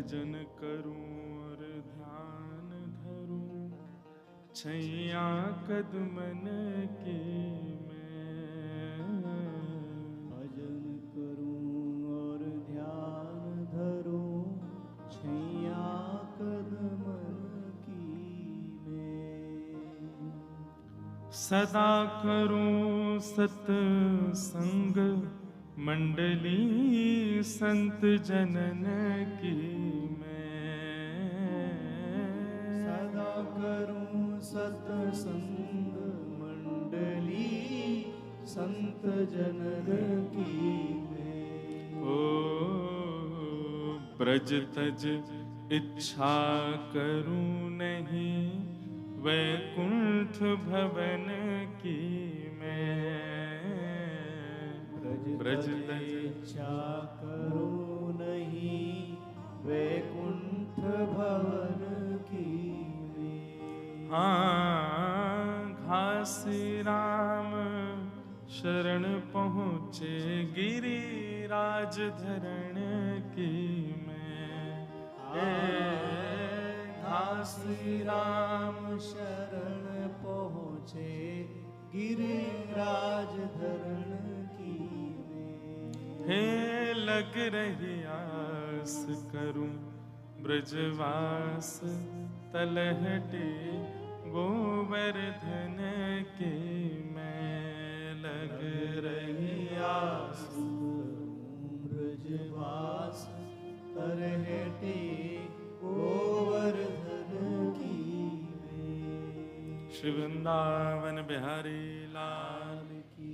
भजन करूं और ध्यान धरूं, छैया कदमन की मैं। भजन करूं और ध्यान धरूं, छैया कदमन की मैं। सदा करूं सत्संग मंडली संत जनन की मैं। सदा करूं सत्संग मंडली संत जनन की मैं। ओ ब्रज तज इच्छा करूं नहीं, वैकुंठ भवन की मैं। ब्रज तज इच्छा करूं नहीं, वैकुंठ भवन की मैं। हाँ घासी राम शरण पहुँचे, गिरिराज धरण की मैं। घासी राम शरण पहुँचे, गिरिराज धरण की मैं। हे लग रही आस करूं ब्रजवास, तलहटे गोवर्धन की मैं। लग रही आस ब्रजवास तलहटे गोवर्धन की मैं। श्री वृंदावन बिहारी लाल की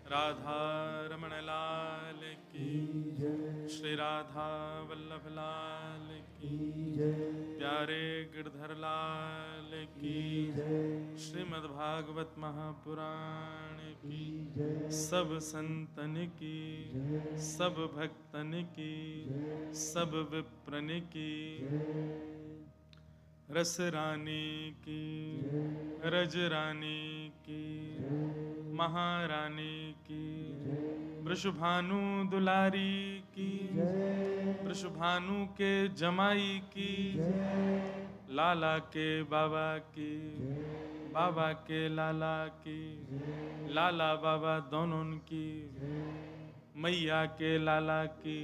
राधा रमण लाल की जय, श्री राधा वल्लभ लाल की जय, प्यारे गिरधर लाल की जय, श्रीमद् भागवत महापुराण की जय, सब संतन की सब भक्तन की सब विप्रन की रस रानी की रज रानी की महारानी की वृषभानु दुलारी की वृषभानु के जमाई की लाला के बाबा की बाबा के लाला की लाला बाबा दोनों की मैया के लाला की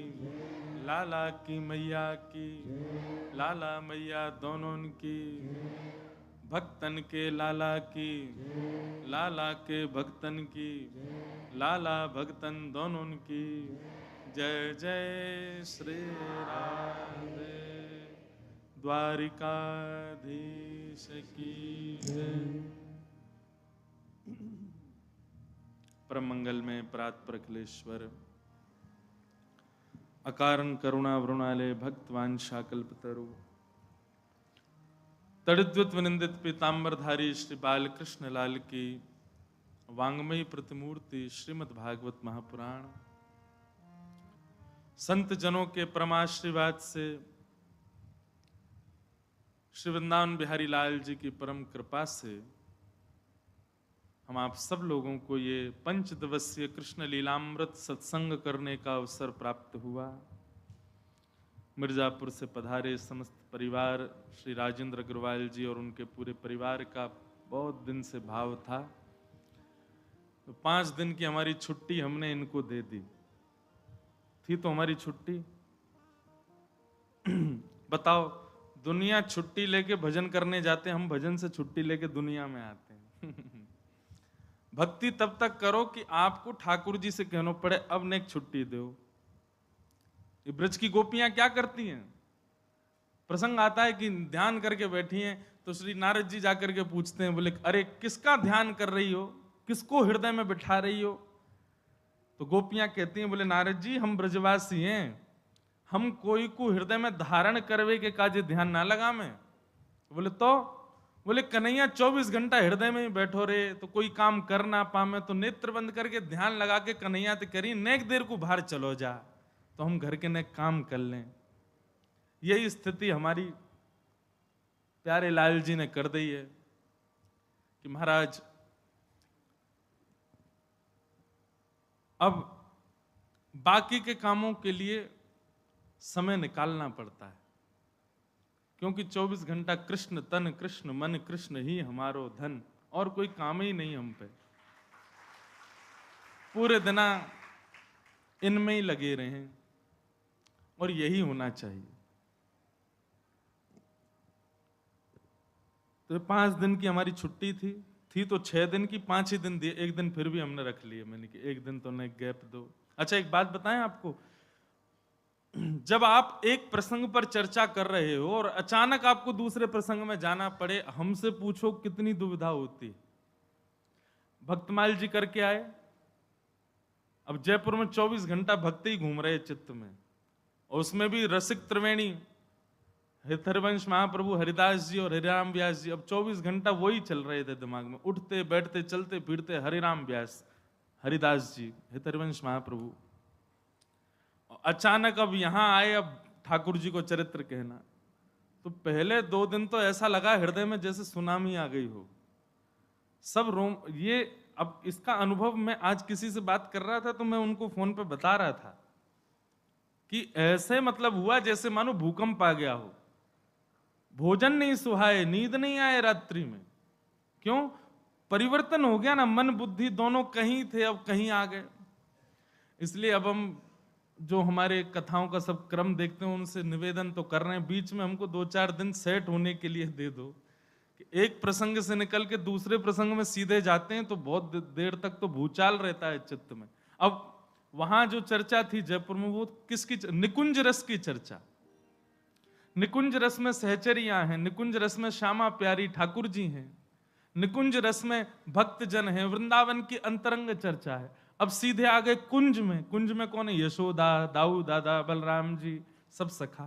लाला की मैया की लाला मैया दोनों की भक्तन के लाला की लाला के भक्तन की लाला भक्तन दोनों की जय जय श्री राधे द्वारिकाधीश की जय। परम मंगल में परात्पर अखिलेश्वर अकारण करुणा वरुणालय भक्तवांछा कल्पतरु तड़िद्वत विनिंदित पीताम्बरधारी श्री बालकृष्ण लाल की वांग्मयी प्रतिमूर्ति श्रीमद् भागवत महापुराण संत जनों के परमाशीर्वाद से श्री वृंदावन बिहारी लाल जी की परम कृपा से हम आप सब लोगों को ये 5 दिवसीय कृष्ण लीलामृत सत्संग करने का अवसर प्राप्त हुआ। मिर्जापुर से पधारे समस्त परिवार श्री राजेंद्र अग्रवाल जी और उनके पूरे परिवार का बहुत दिन से भाव था, तो 5 दिन की हमारी छुट्टी हमने इनको दे दी थी। तो हमारी छुट्टी बताओ, दुनिया छुट्टी लेके भजन करने जाते, हम भजन से छुट्टी लेके दुनिया में आते हैं। भक्ति तब तक करो कि आपको ठाकुर जी से कहना पड़े अब ने एक छुट्टी दो। ये ब्रज की गोपियां क्या करती हैं? प्रसंग आता है कि ध्यान करके बैठी हैं, तो श्री नारद जी जाकर के पूछते हैं, बोले अरे किसका ध्यान कर रही हो, किसको हृदय में बिठा रही हो? तो गोपियां कहती हैं, बोले नारद जी हम ब्रजवासी हैं, हम कोई को हृदय में धारण करवे के काजे ध्यान ना लगा में। बोले तो बोले कन्हैया 24 घंटा हृदय में ही बैठो रे, तो कोई काम कर ना पामे, तो नेत्र बंद करके ध्यान लगा के कन्हैया ते करी नेक देर को बाहर चलो जा, तो हम घर के नेक काम कर लें। यही स्थिति हमारी प्यारे लाल जी ने कर दी है कि महाराज अब बाकी के कामों के लिए समय निकालना पड़ता है, क्योंकि 24 घंटा कृष्ण तन कृष्ण मन कृष्ण ही हमारो धन, और कोई काम ही नहीं हम पे। पूरे दिना इनमें ही लगे रहें, और यही होना चाहिए। तो 5 दिन की हमारी छुट्टी थी तो 6 दिन की 5 ही दिन दिए, एक दिन फिर भी हमने रख लिए। मैंने कि एक दिन तो नहीं, गैप दो। अच्छा, एक बात बताएं आपको, जब आप एक प्रसंग पर चर्चा कर रहे हो और अचानक आपको दूसरे प्रसंग में जाना पड़े, हमसे पूछो कितनी दुविधा होती। भक्तमाल जी करके आए, अब जयपुर में 24 घंटा भक्ति ही घूम रहे चित्त में, और उसमें भी रसिक त्रिवेणी हरिवंश महाप्रभु हरिदास जी और हरिराम व्यास जी, अब 24 घंटा वही चल रहे थे दिमाग में, उठते बैठते चलते फिरते हरिराम व्यास हरिदास जी हरिवंश महाप्रभु। अचानक अब यहां आए, अब ठाकुर जी को चरित्र कहना, तो पहले 2 दिन तो ऐसा लगा हृदय में जैसे सुनामी आ गई हो, सब रोम ये। अब इसका अनुभव मैं आज किसी से बात कर रहा था तो मैं उनको फोन पे बता रहा था कि ऐसे मतलब हुआ जैसे मानो भूकंप आ गया हो, भोजन नहीं सुहाए, नींद नहीं आए रात्रि में। क्यों? परिवर्तन हो गया ना, मन बुद्धि दोनों कहीं थे अब कहीं आ गए। इसलिए अब हम जो हमारे कथाओं का सब क्रम देखते हैं उनसे निवेदन तो कर रहे हैं, बीच में हमको 2-4 दिन सेट होने के लिए दे दो। कि एक प्रसंग से निकल के दूसरे प्रसंग में सीधे जाते हैं तो बहुत देर तक तो भूचाल रहता है चित्त में। अब वहां जो चर्चा थी जयपुर में, वो किसकी? निकुंज रस की चर्चा। निकुंज रस में सहचरियां हैं, निकुंज रस में श्यामा प्यारी ठाकुर जी हैं, निकुंज रस में भक्त जन है, वृंदावन की अंतरंग चर्चा है। अब सीधे आ गए कुंज में। कुंज में कौन है? यशोदा, दाऊ दादा, बलराम जी, सब सखा।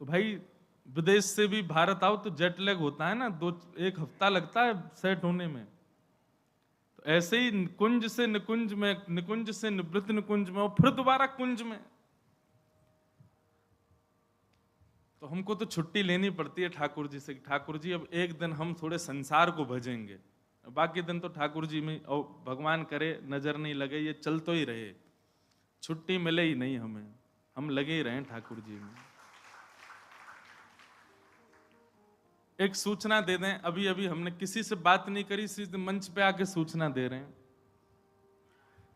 तो भाई विदेश से भी भारत आओ तो जेट लैग होता है ना, 1 हफ्ता लगता है सेट होने में। तो ऐसे ही कुंज से निकुंज में, निकुंज से निवृत्त निकुंज में, और फिर दोबारा कुंज में। तो हमको तो छुट्टी लेनी पड़ती है ठाकुर जी से, ठाकुर जी अब एक दिन हम थोड़े संसार को भजेंगे, बाकी दिन तो ठाकुर जी में, और भगवान करे नजर नहीं लगे, ये चल तो ही रहे, छुट्टी मिले ही नहीं हमें, हम लगे ही रहे ठाकुर जी में। एक सूचना दे दें, अभी अभी हमने किसी से बात नहीं करी, सीधे मंच पे आके सूचना दे रहे हैं।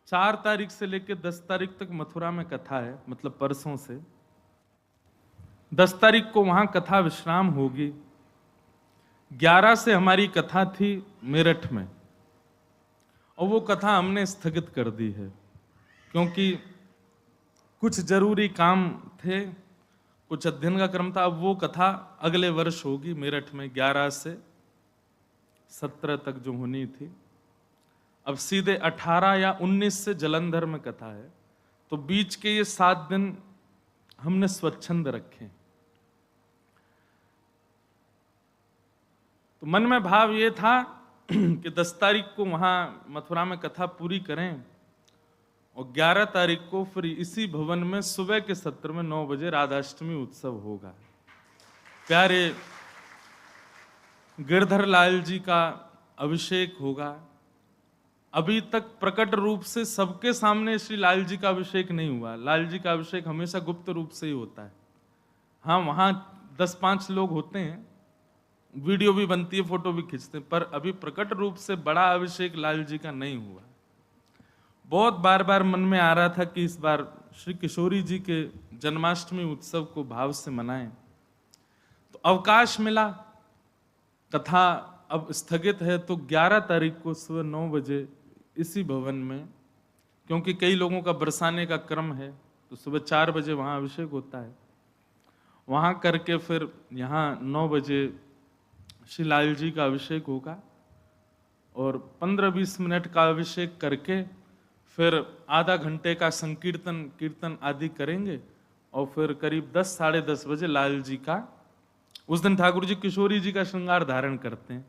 4 तारीख से लेकर 10 तारीख तक मथुरा में कथा है, मतलब परसों से। 10 तारीख को वहां कथा विश्राम होगी। 11 से हमारी कथा थी मेरठ में, और वो कथा हमने स्थगित कर दी है क्योंकि कुछ जरूरी काम थे, कुछ अध्ययन का क्रम था। अब वो कथा अगले वर्ष होगी मेरठ में, 11 से 17 तक जो होनी थी। अब सीधे 18 या 19 से जलंधर में कथा है, तो बीच के ये 7 दिन हमने स्वच्छंद रखे। तो मन में भाव ये था कि 10 तारीख को वहां मथुरा में कथा पूरी करें, और 11 तारीख को फिर इसी भवन में सुबह के सत्र में 9 बजे राधाष्टमी उत्सव होगा। प्यारे गिरधर लाल जी का अभिषेक होगा। अभी तक प्रकट रूप से सबके सामने श्री लाल जी का अभिषेक नहीं हुआ। लाल जी का अभिषेक हमेशा गुप्त रूप से ही होता है। हाँ, वहां 10-5 लोग होते हैं, वीडियो भी बनती है, फोटो भी खींचते हैं, पर अभी प्रकट रूप से बड़ा अभिषेक लाल जी का नहीं हुआ। बहुत बार बार मन में आ रहा था कि इस बार श्री किशोरी जी के जन्माष्टमी उत्सव को भाव से मनाएं, तो अवकाश मिला। कथा अब स्थगित है, तो 11 तारीख को सुबह 9 बजे इसी भवन में, क्योंकि कई लोगों का बरसाने का क्रम है, तो सुबह 4 बजे वहां अभिषेक होता है। वहां करके फिर यहाँ 9 बजे श्री लाल जी का अभिषेक होगा, और 15-20 मिनट का अभिषेक करके फिर आधा घंटे का संकीर्तन कीर्तन आदि करेंगे, और फिर करीब 10-साढ़े 10 बजे लाल जी का, उस दिन ठाकुर जी किशोरी जी का श्रृंगार धारण करते हैं।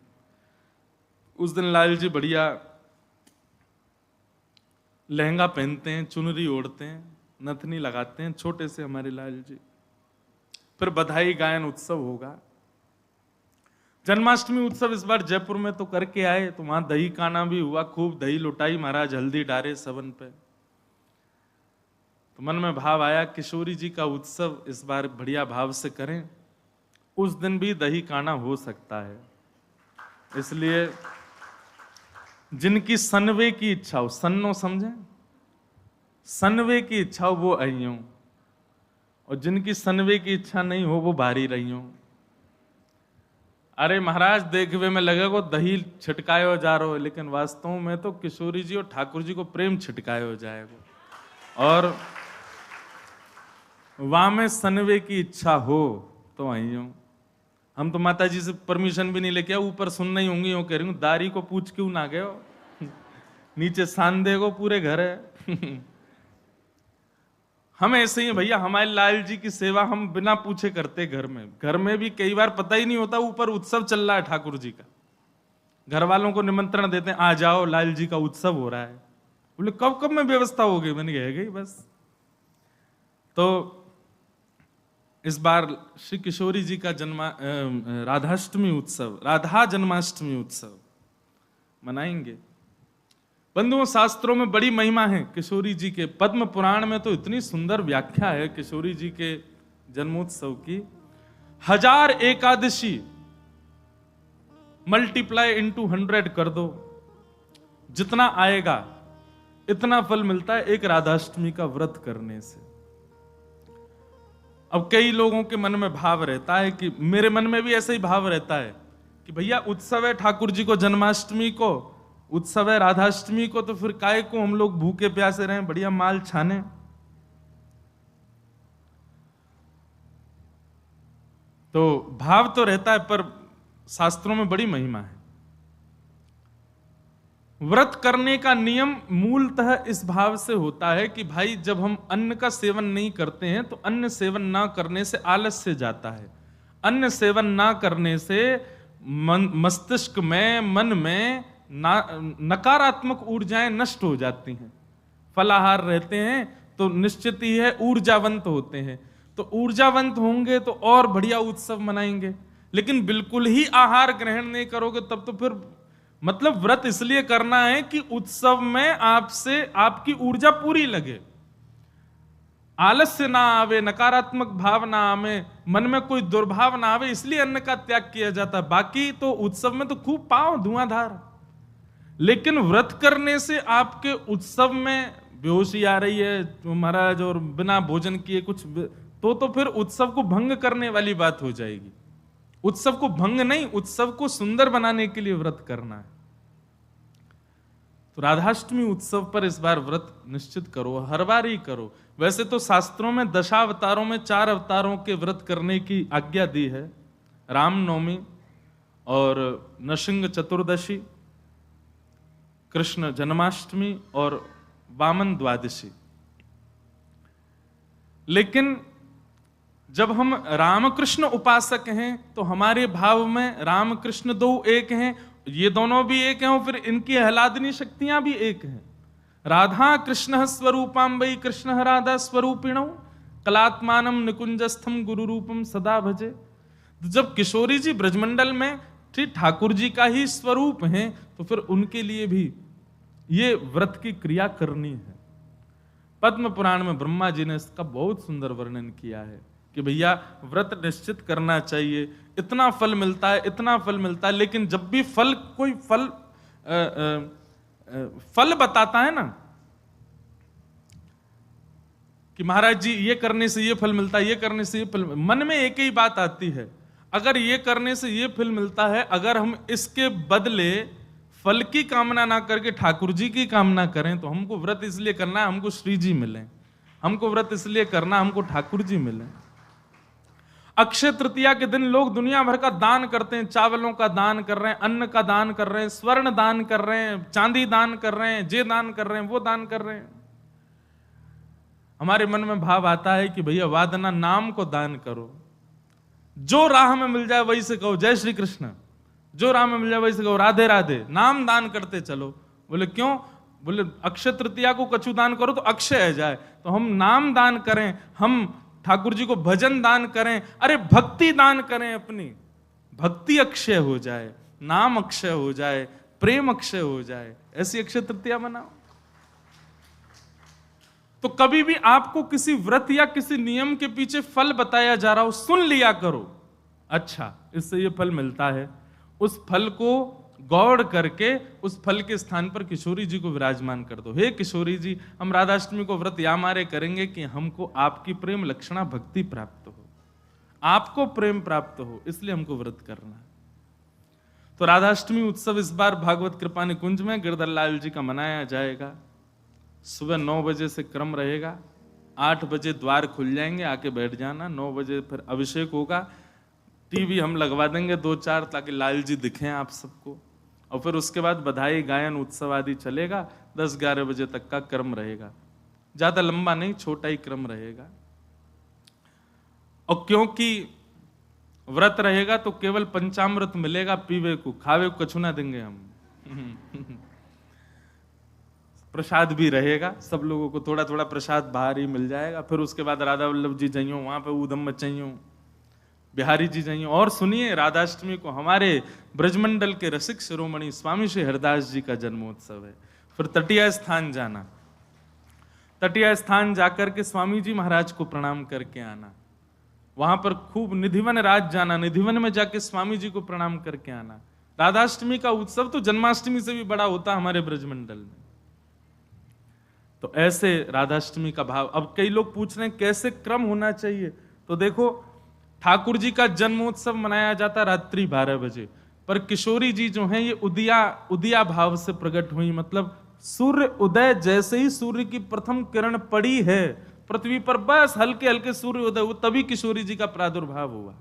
उस दिन लाल जी बढ़िया लहंगा पहनते हैं, चुनरी ओढ़ते हैं, नथनी लगाते हैं, छोटे से हमारे लाल जी। फिर बधाई गायन उत्सव होगा। जन्माष्टमी उत्सव इस बार जयपुर में तो करके आए, तो वहां दही काना भी हुआ, खूब दही लुटाई महाराज, हल्दी डारे सबन पे। तो मन में भाव आया किशोरी जी का उत्सव इस बार बढ़िया भाव से करें। उस दिन भी दही काना हो सकता है, इसलिए जिनकी सनवे की इच्छा हो, सन्नो समझे, सनवे की इच्छा हो वो आइयों, और जिनकी सनवे की इच्छा नहीं हो वो बाहरी रहियों। अरे महाराज देखवे में लगेगा दही छिटकायो जा रहा हो, लेकिन वास्तव में तो किशोरी जी और ठाकुर जी को प्रेम छिटकायो जाएगा। और वहां में सनवे की इच्छा हो तो आइयों। हम तो माता जी से परमिशन भी नहीं लेके ऊपर सुनना ही होंगी, यूं कह रही हूँ दारी को पूछ क्यों ना गए हो, नीचे सांदे को पूरे घर है। हम ऐसे ही भैया, हमारे लाल जी की सेवा हम बिना पूछे करते घर में भी कई बार पता ही नहीं होता ऊपर उत्सव चल रहा है ठाकुर जी का। घर वालों को निमंत्रण देते हैं, आ जाओ लाल जी का उत्सव हो रहा है। बोले कब कब में व्यवस्था हो गई, मैंने कह गई बस। तो इस बार श्री किशोरी जी का राधाष्टमी उत्सव, राधा जन्माष्टमी उत्सव मनाएंगे। बंधुओं, शास्त्रों में बड़ी महिमा है किशोरी जी के। पद्म पुराण में तो इतनी सुंदर व्याख्या है किशोरी जी के जन्मोत्सव की। 1000 एकादशी मल्टीप्लाई इनटू 100 कर दो, जितना आएगा इतना फल मिलता है एक राधाष्टमी का व्रत करने से। अब कई लोगों के मन में भाव रहता है कि मेरे मन में भी ऐसा ही भाव रहता है कि भैया उत्सव है ठाकुर जी को जन्माष्टमी को, उत्सव है राधाष्टमी को, तो फिर काहे को हम लोग भूखे प्यासे रहें, बढ़िया माल छाने। तो भाव तो रहता है, पर शास्त्रों में बड़ी महिमा है। व्रत करने का नियम मूलतः इस भाव से होता है कि भाई जब हम अन्न का सेवन नहीं करते हैं तो अन्न सेवन ना करने से आलस्य जाता है। अन्न सेवन ना करने से मस्तिष्क में, मन में नकारात्मक ऊर्जाएं नष्ट हो जाती हैं। फलाहार रहते हैं तो निश्चित ही है ऊर्जावंत होते हैं, तो ऊर्जावंत होंगे तो और बढ़िया उत्सव मनाएंगे। लेकिन बिल्कुल ही आहार ग्रहण नहीं करोगे तब तो फिर मतलब व्रत इसलिए करना है कि उत्सव में आपसे आपकी ऊर्जा पूरी लगे, आलस्य ना आवे, नकारात्मक भाव ना आवे, मन में कोई दुर्भाव ना आवे, इसलिए अन्न का त्याग किया जाता है। बाकी तो उत्सव में तो खूब पाओ धुआंधार, लेकिन व्रत करने से आपके उत्सव में बेहोशी आ रही है महाराज और बिना भोजन किए कुछ तो फिर उत्सव को भंग करने वाली बात हो जाएगी। उत्सव को भंग नहीं, उत्सव को सुंदर बनाने के लिए व्रत करना है। तो राधाष्टमी उत्सव पर इस बार व्रत निश्चित करो, हर बार ही करो। वैसे तो शास्त्रों में दशावतारों में 4 अवतारों के व्रत करने की आज्ञा दी है, रामनवमी और नृसिंह चतुर्दशी, कृष्ण जन्माष्टमी और वामन द्वादशी। लेकिन जब हम रामकृष्ण उपासक हैं तो हमारे भाव में रामकृष्ण 2 एक हैं, ये दोनों भी एक हैं, और फिर इनकी आह्लादनी शक्तियां भी एक हैं। राधा कृष्ण स्वरूपाम्बई कृष्ण राधा स्वरूपिणौ कलात्मानम निकुंजस्थम गुरु रूपम सदा भजे। तो जब किशोरी जी ब्रजमंडल में ठीक ठाकुर जी का ही स्वरूप हैं तो फिर उनके लिए भी ये व्रत की क्रिया करनी है। पद्म पुराण में ब्रह्मा जी ने इसका बहुत सुंदर वर्णन किया है कि भैया व्रत निश्चित करना चाहिए, इतना फल मिलता है, इतना फल मिलता है। लेकिन जब भी फल कोई फल बताता है ना कि महाराज जी ये करने से ये फल मिलता है, ये करने से ये फल, मन में एक ही बात आती है, अगर ये करने से ये फल मिलता है, अगर हम इसके बदले फल की कामना ना करके ठाकुर जी की कामना करें तो हमको व्रत इसलिए करना है हमको श्री जी मिले, हमको व्रत इसलिए करना हमको ठाकुर जी मिले। अक्षय तृतीया के दिन लोग दुनिया भर का दान करते हैं, चावलों का दान कर रहे हैं, अन्न का दान कर रहे हैं, स्वर्ण दान कर रहे हैं, चांदी दान कर रहे हैं, जे दान कर रहे हैं, वो दान कर रहे हैं। हमारे मन में भाव आता है कि भैया वादना नाम को दान करो, जो राह में मिल जाए वही से कहो जय श्री कृष्ण, जो राह में मिल जाए वही से कहो राधे राधे, नाम दान करते चलो। बोले क्यों? बोले अक्षय तृतीया को कछु दान करो तो अक्षय है जाए, तो हम नाम दान करें, हम ठाकुर जी को भजन दान करें, अरे भक्ति दान करें, अपनी भक्ति अक्षय हो जाए, नाम अक्षय हो जाए, प्रेम अक्षय हो जाए, ऐसी अक्षय तृतीया मनाओ। तो कभी भी आपको किसी व्रत या किसी नियम के पीछे फल बताया जा रहा हो, सुन लिया करो, अच्छा इससे ये फल मिलता है, उस फल को गौड़ करके उस फल के स्थान पर किशोरी जी को विराजमान कर दो। हे किशोरी जी, हम राधाष्टमी को व्रत या मारे करेंगे कि हमको आपकी प्रेम लक्षणा भक्ति प्राप्त हो, आपको प्रेम प्राप्त हो, इसलिए हमको व्रत करना है। तो राधाष्टमी उत्सव इस बार भागवत कृपा निकुंज में गिरधर लाल जी का मनाया जाएगा। सुबह 9 बजे से क्रम रहेगा, 8 बजे द्वार खुल जाएंगे, आके बैठ जाना। 9 बजे फिर अभिषेक होगा, टीवी हम लगवा देंगे 2-4 ताकि लाल जी दिखें आप सबको, और फिर उसके बाद बधाई गायन उत्सव आदि चलेगा। 10-11 बजे तक का क्रम रहेगा, ज्यादा लंबा नहीं, छोटा ही क्रम रहेगा। और क्योंकि व्रत रहेगा तो केवल पंचामृत मिलेगा पीवे को, खावे को कछु ना देंगे हम। प्रसाद भी रहेगा, सब लोगों को थोड़ा थोड़ा प्रसाद बाहर ही मिल जाएगा। फिर उसके बाद राधा वल्लभ जी जाइयो, वहां पे ऊधम मचाइयो, बिहारी जी जाइयो। और सुनिए, राधाष्टमी को हमारे ब्रजमंडल के रसिक शिरोमणि स्वामी श्री हरदास जी का जन्मोत्सव है। फिर तटिया स्थान जाना, तटिया स्थान जाकर के स्वामी जी महाराज को प्रणाम करके आना। वहां पर खूब निधिवन राज जाना, निधिवन में जाके स्वामी जी को प्रणाम करके आना। राधाष्टमी का उत्सव तो जन्माष्टमी से भी बड़ा होता है हमारे ब्रजमंडल में। तो ऐसे राधाष्टमी का भाव। अब कई लोग पूछ रहे हैं कैसे क्रम होना चाहिए, तो देखो ठाकुर जी का जन्मोत्सव मनाया जाता रात्रि 12 बजे, पर किशोरी जी जो हैं ये उदिया भाव से प्रकट हुई। मतलब सूर्य उदय, जैसे ही सूर्य की प्रथम किरण पड़ी है पृथ्वी पर, बस हल्के हल्के सूर्य उदय हुआ, तभी किशोरी जी का प्रादुर्भाव हुआ।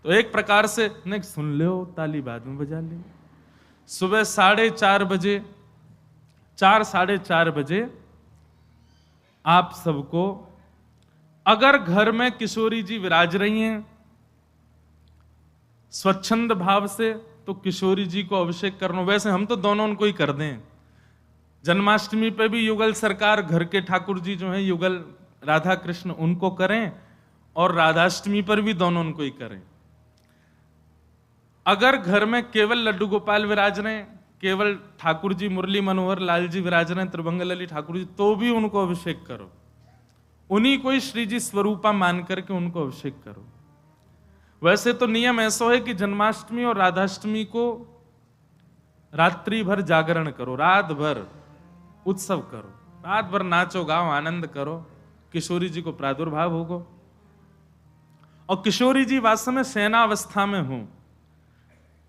तो एक प्रकार से नहीं, सुन लो, ताली बाद में बजा ले। सुबह 4:30 बजे, 4-4:30 बजे आप सबको, अगर घर में किशोरी जी विराज रही हैं स्वच्छंद भाव से, तो किशोरी जी को अभिषेक करना। वैसे हम तो दोनों उनको ही कर दें, जन्माष्टमी पे भी युगल सरकार, घर के ठाकुर जी जो हैं युगल राधा कृष्ण, उनको करें, और राधाष्टमी पर भी दोनों उनको ही करें। अगर घर में केवल लड्डू गोपाल विराज रहे हैं, केवल ठाकुर जी मुरली मनोहर लाल जी विराज रहे हैं, त्रिभंगलली ठाकुर जी, तो भी उनको अभिषेक करो, उन्हीं को ही श्री जी स्वरूपा मान करके उनको अभिषेक करो। वैसे तो नियम ऐसा है कि जन्माष्टमी और राधाष्टमी को रात्रि भर जागरण करो, रात भर उत्सव करो, रात भर नाचो गाओ, आनंद करो, किशोरी जी को प्रादुर्भाव होगा। और किशोरी जी वास्तव में शयनावस्था में हो,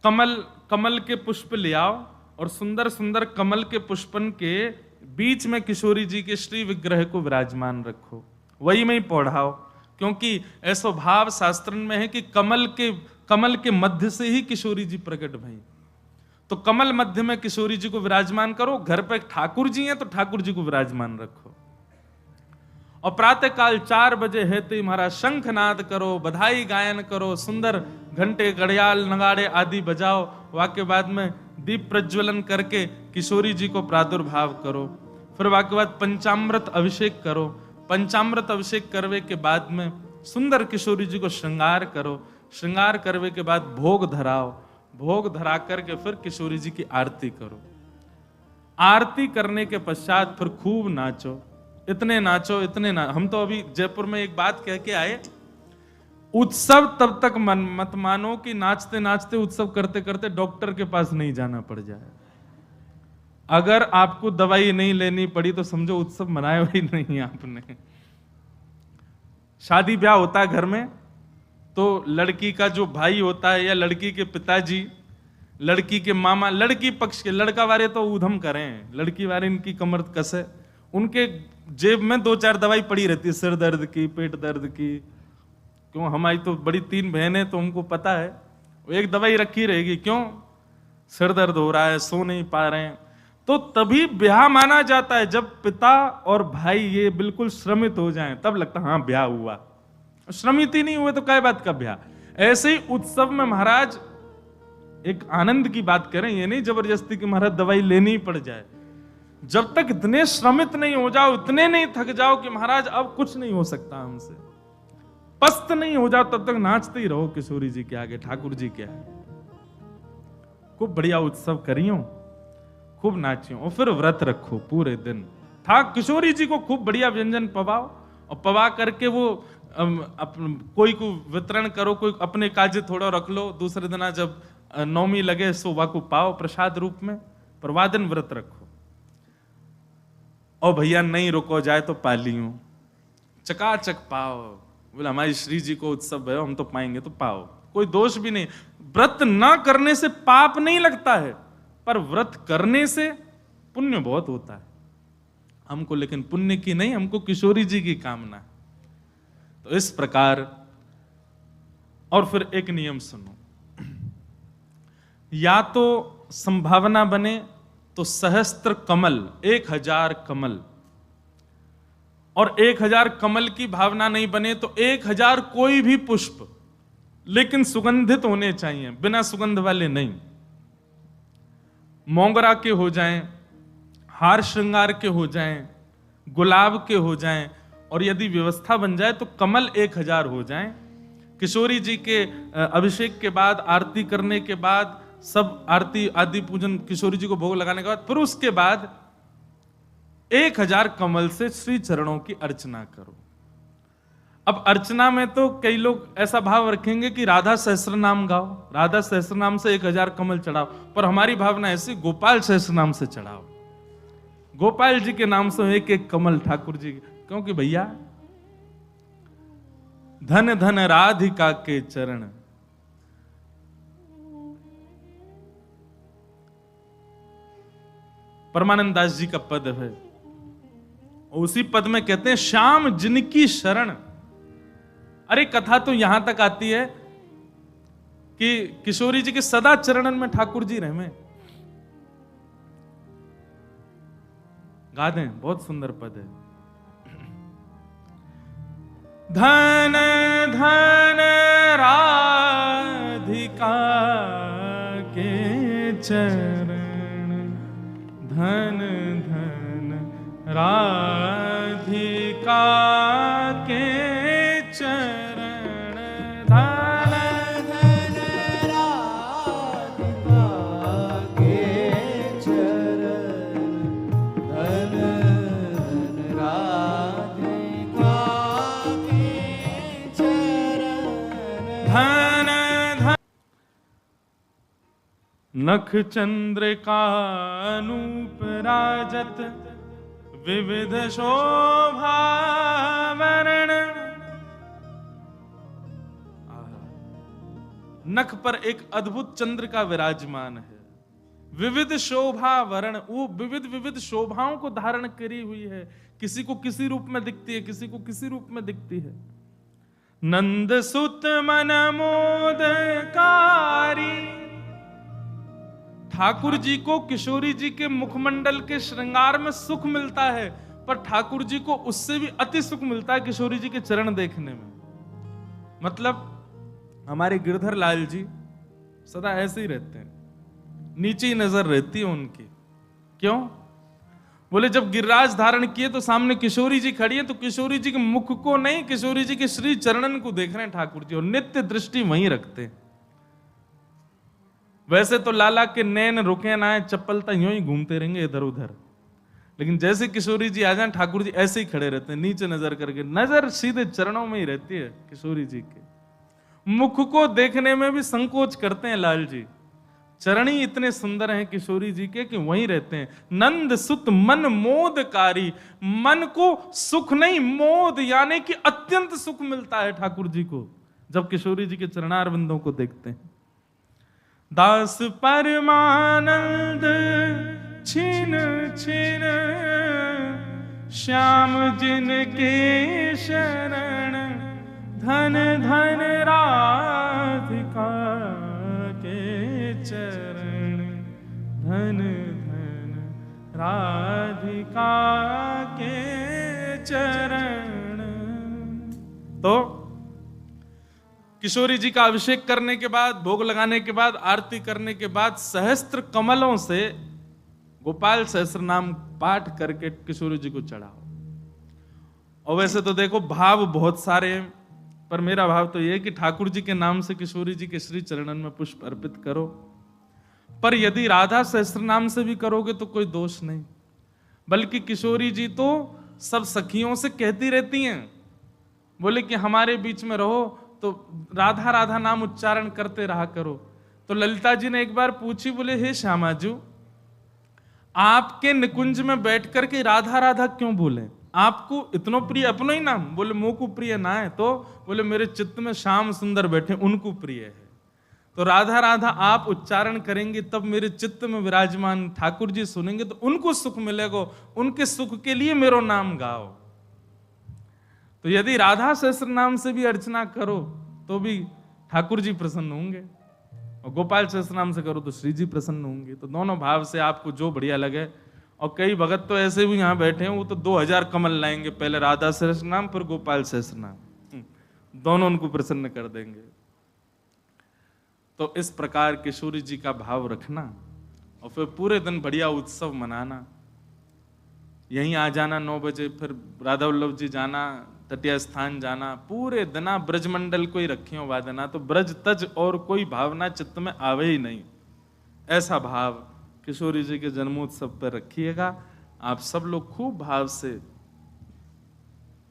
कमल के पुष्प ले आओ और सुंदर सुंदर कमल के पुष्पन के बीच में किशोरी जी के श्री विग्रह को विराजमान रखो, वही में ही पौढ़ाओ। क्योंकि ऐसा भाव शास्त्र में है कि कमल के मध्य से ही किशोरी जी प्रकट भई। तो कमल मध्य में किशोरी जी को विराजमान करो, घर पे ठाकुर जी हैं तो ठाकुर जी को विराजमान रखो। और प्रातः काल 4 बजे है तो महाराज शंखनाद करो, बधाई गायन करो, सुंदर घंटे घड़ियाल नगाड़े आदि बजाओ। वाक्य बाद में दीप प्रज्वलन करके किशोरी जी को प्रादुर्भाव करो। फिर वाक्य बाद पंचामृत अभिषेक करो, पंचामृत अभिषेक करवे के बाद में सुंदर किशोरी जी को श्रृंगार करो, श्रृंगार करवे के बाद भोग धराओ, भोग धरा करके फिर किशोरी जी की आरती करो। आरती करने के पश्चात फिर खूब नाचो, इतने नाचो इतने हम तो अभी जयपुर में एक बात कह के आए, उत्सव तब तक मत मानो कि नाचते नाचते उत्सव करते करते डॉक्टर के पास नहीं जाना पड़ जाए। अगर आपको दवाई नहीं लेनी पड़ी तो समझो उत्सव मनाया ही नहीं आपने। शादी ब्याह होता है घर में, तो लड़की का जो भाई होता है या लड़की के पिताजी, लड़की के मामा, लड़की पक्ष के, लड़का वाले तो ऊधम करें, लड़की वाले इनकी कमर कसे, उनके जेब में 2-4 दवाई पड़ी रहती है, सिर दर्द की, पेट दर्द की। क्यों, हमारी तो बड़ी 3 बहनें, तो उनको पता है, एक दवाई रखी रहेगी। क्यों, सिर दर्द हो रहा है, सो नहीं पा रहे हैं। तो तभी ब्याह माना जाता है जब पिता और भाई ये बिल्कुल श्रमित हो जाएं, तब लगता है हाँ ब्याह हुआ। श्रमित ही नहीं हुए तो क्या बात का ब्याह। ऐसे ही उत्सव में महाराज एक आनंद की बात करें, ये नहीं जबरदस्ती कि महाराज दवाई लेनी ही पड़ जाए। जब तक इतने श्रमित नहीं हो जाओ, इतने नहीं थक जाओ कि महाराज अब कुछ नहीं हो सकता हमसे, पस्त नहीं हो जाओ, तब तक नाचते ही रहो किशोरी जी के आगे, ठाकुर जी के आगे। खूब बढ़िया उत्सव करियो, खूब नाचियो, और फिर व्रत रखो पूरे दिन, था किशोरी जी को खूब बढ़िया व्यंजन पवाओ और पवा करके वो कोई को वितरण करो, कोई अपने काजे थोड़ा रख लो, दूसरे दिन जब नौमी लगे सोवा को पाओ प्रसाद रूप में, पर वादन व्रत रखो। और भैया नहीं रुको जाए तो पालियों चकाचक पाओ, बोले हमारी श्री जी को उत्सव है हम तो पाएंगे तो पाओ, कोई दोष भी नहीं। व्रत ना करने से पाप नहीं लगता है, पर व्रत करने से पुण्य बहुत होता है हमको, लेकिन पुण्य की नहीं, हमको किशोरी जी की कामना है। तो इस प्रकार, और फिर एक नियम सुनो, या तो संभावना बने तो सहस्त्र कमल, 1000 कमल, और 1000 कमल की भावना नहीं बने तो 1000 कोई भी पुष्प, लेकिन सुगंधित होने चाहिए, बिना सुगंध वाले नहीं। मोगरा के हो जाएं, हार श्रृंगार के हो जाएं, गुलाब के हो जाएं, और यदि व्यवस्था बन जाए तो कमल 1000 हो जाएं। किशोरी जी के अभिषेक के बाद, आरती करने के बाद, सब आरती आदि पूजन किशोरी जी को भोग लगाने के बाद, फिर उसके बाद 1000 कमल से श्री चरणों की अर्चना करो। अब अर्चना में तो कई लोग ऐसा भाव रखेंगे कि राधा सहस्त्र नाम गाओ, राधा सहस्त्र नाम से 1000 कमल चढ़ाओ, पर हमारी भावना ऐसी, गोपाल सहस्त्र नाम से चढ़ाओ, गोपाल जी के नाम से एक एक कमल ठाकुर जी, क्योंकि भैया धन धन राधिका के चरण, परमानंद दास जी का पद है, उसी पद में कहते हैं श्याम जिनकी शरण। अरे कथा तो यहां तक आती है कि किशोरी जी के सदा चरणन में ठाकुर जी रहे। गा दें, बहुत सुंदर पद है। धन धन राधिका के चरण, धन धन राधिका के चरण, धन धन राधिका के चरण, धन धन राधिका के चरण, धन धन नख चंद्रिका अनूप राजत, विविध शोभा वरण। नख पर एक अद्भुत चंद्र का विराजमान है, विविध शोभा वरण, वो विविध विविध शोभाओं को धारण करी हुई है, किसी को किसी रूप में दिखती है, किसी को किसी रूप में दिखती है। नंद सुत मन मोदकारी, ठाकुर जी को किशोरी जी के मुखमंडल के श्रृंगार में सुख मिलता है, पर ठाकुर जी को उससे भी अति सुख मिलता है किशोरी जी के चरण देखने में। मतलब हमारे गिरधर लाल जी सदा ऐसे ही रहते हैं, नीचे ही नजर रहती है उनकी। क्यों? बोले जब गिरिराज धारण किए तो सामने किशोरी जी खड़ी है, तो किशोरी जी के मुख को नहीं, किशोरी जी के श्री चरणन को देख रहे हैं ठाकुर जी, और नित्य दृष्टि वहीं रखते हैं। वैसे तो लाला के नैन रुके ना, चप्पल तो यूं ही घूमते रहेंगे इधर उधर, लेकिन जैसे किशोरी जी आ जाए ठाकुर जी ऐसे ही खड़े रहते हैं, नीचे नजर करके, नजर सीधे चरणों में ही रहती है किशोरी जी के। मुख को देखने में भी संकोच करते हैं लाल जी, चरण ही इतने सुंदर हैं किशोरी जी के कि वहीं रहते हैं। नंद सुत मन मोदकारी, मन को सुख नहीं, मोद यानी कि अत्यंत सुख मिलता है ठाकुर जी को जब किशोरी जी के चरणार बिंदों को देखते हैं। दास परमानंद छिन छिन, श्याम जिनके शरण, धन धन राधिका के चरण, धन धन राधिका के चरण। तो किशोरी जी का अभिषेक करने के बाद, भोग लगाने के बाद, आरती करने के बाद, सहस्त्र कमलों से गोपाल सहस्त्र नाम पाठ करके किशोरी जी को चढ़ाओ। और वैसे तो देखो भाव बहुत सारे हैं, पर मेरा भाव तो यह है कि ठाकुर जी के नाम से किशोरी जी के श्री चरणन में पुष्प अर्पित करो। पर यदि राधा सहस्त्र नाम से भी करोगे तो कोई दोष नहीं, बल्कि किशोरी जी तो सब सखियों से कहती रहती हैं, बोले कि हमारे बीच में रहो तो राधा राधा नाम उच्चारण करते रहा करो। तो ललिता जी ने एक बार पूछी, बोले हे श्यामाजू, आपके निकुंज में बैठ करके राधा राधा क्यों बोले? आपको इतना प्रिय अपनो ही नाम? बोले मोको प्रिय ना है। तो बोले मेरे चित्त में श्याम सुंदर बैठे, उनको प्रिय है। तो राधा राधा आप उच्चारण करेंगे तब मेरे चित्त में विराजमान ठाकुर जी सुनेंगे तो उनको सुख मिलेगा, उनके सुख के लिए मेरो नाम गाओ। तो यदि राधा सहस्त्र नाम से भी अर्चना करो तो भी ठाकुर जी प्रसन्न होंगे, और गोपाल सहस्त्र नाम से करो तो श्री जी प्रसन्न होंगे। तो दोनों भाव से आपको जो बढ़िया लगे। और कई भगत तो ऐसे भी यहाँ बैठे हैं, वो तो 2000 कमल लाएंगे, पहले राधा सहस्त्र नाम फिर गोपाल सहस्त्र नाम, दोनों उनको प्रसन्न कर देंगे। तो इस प्रकार किशोरी जी का भाव रखना और फिर पूरे दिन बढ़िया उत्सव मनाना। यहीं आ जाना 9 बजे, फिर राधा वल्लभ जी जाना, तटिया स्थान जाना, पूरे दिना ब्रजमंडल को ही रखियो वादना। तो ब्रज तज और कोई भावना चित्त में आवे ही नहीं। ऐसा भाव किशोरी जी के जन्मोत्सव पर रखिएगा। आप सब लोग खूब भाव से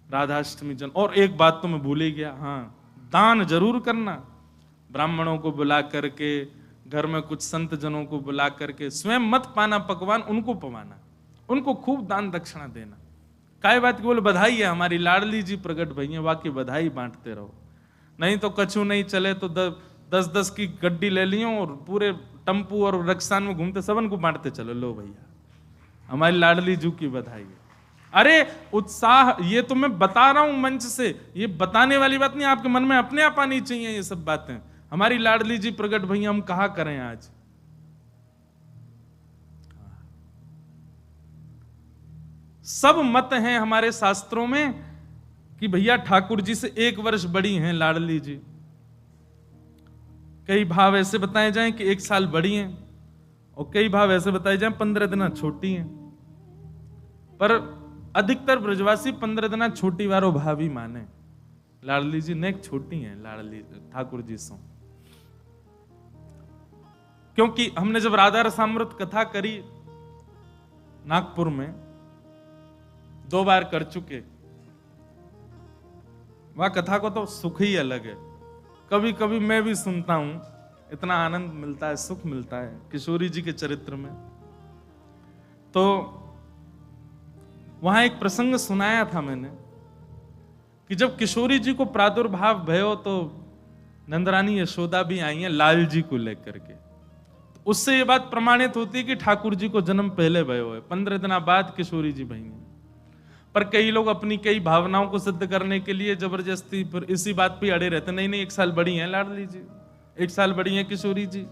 राधाष्टमी जन। और एक बात तो मैं भूल ही गया, हाँ, दान जरूर करना। ब्राह्मणों को बुला करके, घर में कुछ संत जनों को बुला करके, स्वयं मत पाना पकवान, उनको पवाना, उनको खूब दान दक्षिणा देना। काय बात की? बोले बधाई है, हमारी लाडली जी प्रकट भई है, वाकई बधाई बांटते रहो। नहीं तो कछु नहीं चले तो 10-10 की गड्डी ले लियो और पूरे टम्पू और रक्सान में घूमते सबन को बांटते चलो, लो भैया हमारी लाडली जू की बधाई है। अरे उत्साह, ये तो मैं बता रहा हूं मंच से, ये बताने वाली बात नहीं, आपके मन में अपने आप आनी चाहिए ये सब बातें। हमारी लाडली जी प्रकट भैया, हम कहा करें आज। सब मत हैं हमारे शास्त्रों में कि भैया ठाकुर जी से 1 वर्ष बड़ी हैं लाडली जी। कई भाव ऐसे बताए जाएं कि 1 साल बड़ी हैं, और कई भाव ऐसे बताए जाएं 15 दिन छोटी हैं। पर अधिकतर ब्रजवासी 15 दिन छोटी वारो भाव ही माने। लाडली जी नेक छोटी हैं लाडली ठाकुर जी सो। क्योंकि हमने जब राधा रसामृत कथा करी नागपुर में, 2 बार कर चुके, वह कथा को तो सुख ही अलग है। कभी कभी मैं भी सुनता हूं, इतना आनंद मिलता है, सुख मिलता है किशोरी जी के चरित्र में। तो वहां एक प्रसंग सुनाया था मैंने कि जब किशोरी जी को प्रादुर्भाव भयो तो नंदरानी यशोदा भी आई हैं लाल जी को लेकर के। तो उससे ये बात प्रमाणित होती है कि ठाकुर जी को जन्म पहले भयो है, 15 दिन बाद किशोरी जी भई हैं। पर कई लोग अपनी कई भावनाओं को सिद्ध करने के लिए जबरदस्ती फिर इसी बात पे अड़े रहते, नहीं 1 साल बड़ी हैं लाडली जी, 1 साल बड़ी हैं किशोरी जी।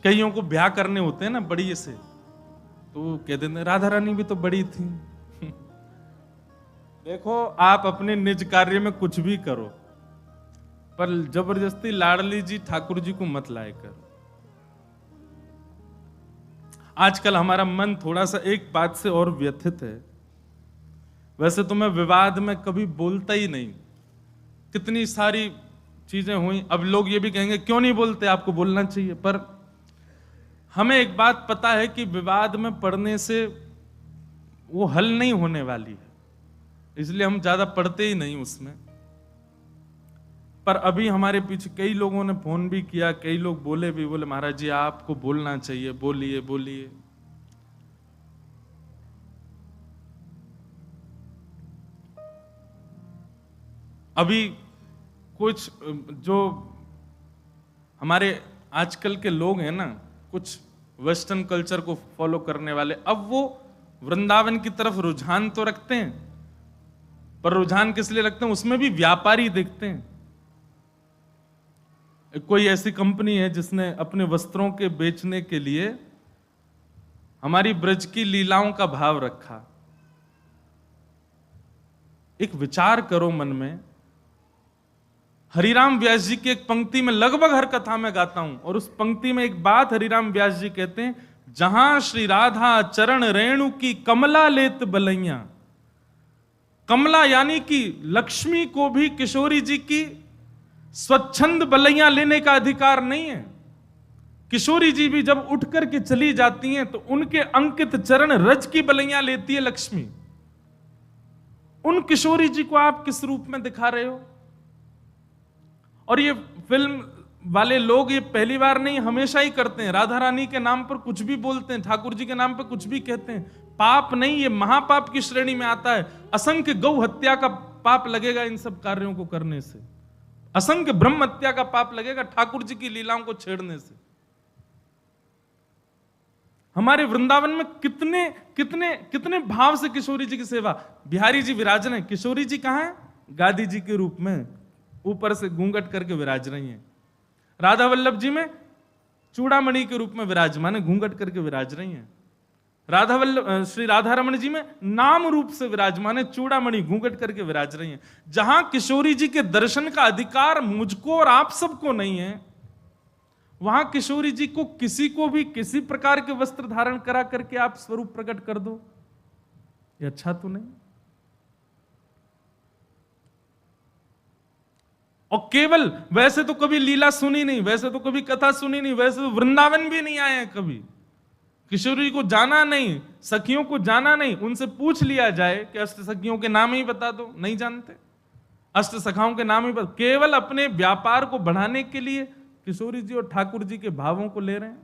कईयों को ब्याह करने होते हैं ना बड़ी से, तो कह देते राधा रानी भी तो बड़ी थी। देखो आप अपने निज कार्य में कुछ भी करो, पर जबरदस्ती लाडली जी ठाकुर जी को मत लाए करो। आजकल हमारा मन थोड़ा सा एक बात से और व्यथित है। वैसे तो मैं विवाद में कभी बोलता ही नहीं, कितनी सारी चीजें हुई। अब लोग ये भी कहेंगे क्यों नहीं बोलते, आपको बोलना चाहिए। पर हमें एक बात पता है कि विवाद में पढ़ने से वो हल नहीं होने वाली है, इसलिए हम ज्यादा पढ़ते ही नहीं उसमें। पर अभी हमारे पीछे कई लोगों ने फोन भी किया, कई लोग बोले भी, बोले महाराज जी आपको बोलना चाहिए, बोलिए बोलिए। अभी कुछ जो हमारे आजकल के लोग हैं ना, कुछ वेस्टर्न कल्चर को फॉलो करने वाले, अब वो वृंदावन की तरफ रुझान तो रखते हैं, पर रुझान किस लिए रखते हैं, उसमें भी व्यापारी दिखते हैं। कोई ऐसी कंपनी है जिसने अपने वस्त्रों के बेचने के लिए हमारी ब्रज की लीलाओं का भाव रखा। एक विचार करो मन में, हरिराम व्यास जी की एक पंक्ति में लगभग हर कथा में गाता हूं, और उस पंक्ति में एक बात हरिराम व्यास जी कहते हैं, जहां श्री राधा चरण रेणु की कमला लेत बलैया। कमला यानी कि लक्ष्मी को भी किशोरी जी की स्वच्छंद बलैया लेने का अधिकार नहीं है। किशोरी जी भी जब उठ करके चली जाती हैं तो उनके अंकित चरण रज की बलैया लेती है लक्ष्मी। उन किशोरी जी को आप किस रूप में दिखा रहे हो? और ये फिल्म वाले लोग ये पहली बार नहीं, हमेशा ही करते हैं। राधा रानी के नाम पर कुछ भी बोलते हैं, ठाकुर जी के नाम पर कुछ भी कहते हैं। पाप नहीं, ये महापाप की श्रेणी में आता है। असंख्य गौ हत्या का पाप लगेगा इन सब कार्यों को करने से, असंख्य ब्रह्म हत्या का पाप लगेगा ठाकुर जी की लीलाओं को छेड़ने से। हमारे वृंदावन में कितने कितने कितने भाव से किशोरी जी की सेवा। बिहारी जी विराजन है, किशोरी जी कहां है? गादी जी के रूप में ऊपर से घूंघट करके विराज रही हैं। राधा वल्लभ जी में चूड़ामणि के रूप में विराजमान है, घूंघट करके विराज रही हैं। राधा वल्लभ श्री राधा रमण जी में नाम रूप से विराजमान है, चूड़ामणि घूंघट करके विराज रही हैं। जहां किशोरी जी के दर्शन का अधिकार मुझको और आप सबको नहीं है, वहां किशोरी जी को किसी को भी किसी प्रकार के वस्त्र धारण करा करके आप स्वरूप प्रकट कर दो, ये अच्छा तो नहीं। और केवल वैसे तो कभी लीला सुनी नहीं, वैसे तो कभी कथा सुनी नहीं, वैसे तो वृंदावन भी नहीं आए हैं कभी, किशोरी को जाना नहीं, सखियों को जाना नहीं। उनसे पूछ लिया जाए कि अष्ट सखियों के नाम ही बता दो, नहीं जानते। अष्ट सखाओं के नाम ही बता, केवल अपने व्यापार को बढ़ाने के लिए किशोरी जी और ठाकुर जी के भावों को ले रहे हैं।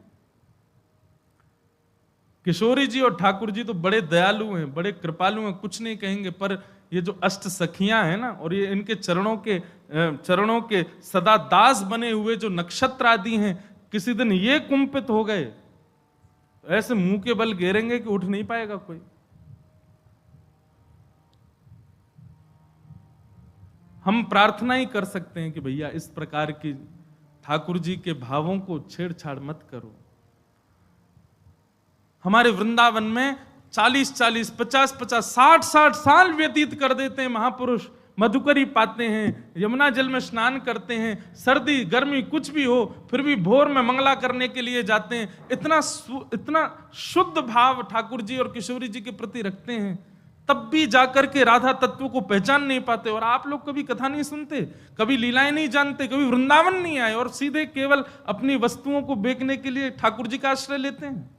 किशोरी जी और ठाकुर जी तो बड़े दयालु हैं, बड़े कृपालु हैं, कुछ नहीं कहेंगे। पर ये जो अष्ट सखियां हैं ना, और ये इनके चरणों के सदा दास बने हुए जो नक्षत्र आदि हैं, किसी दिन ये कुंपित हो गए, ऐसे मुंह के बल घेरेंगे कि उठ नहीं पाएगा कोई। हम प्रार्थना ही कर सकते हैं कि भैया इस प्रकार की ठाकुर जी के भावों को छेड़छाड़ मत करो। हमारे वृंदावन में 40-40, 50-50, 60-60 साल व्यतीत कर देते हैं महापुरुष। मधुकरी पाते हैं, यमुना जल में स्नान करते हैं, सर्दी गर्मी कुछ भी हो, फिर भी भोर में मंगला करने के लिए जाते हैं। इतना शुद्ध भाव ठाकुर जी और किशोरी जी के प्रति रखते हैं, तब भी जाकर के राधा तत्व को पहचान नहीं पाते। और आप लोग कभी कथा नहीं सुनते, कभी लीलाएं नहीं जानते, कभी वृंदावन नहीं आए, और सीधे केवल अपनी वस्तुओं को बेचने के लिए ठाकुर जी का आश्रय लेते हैं।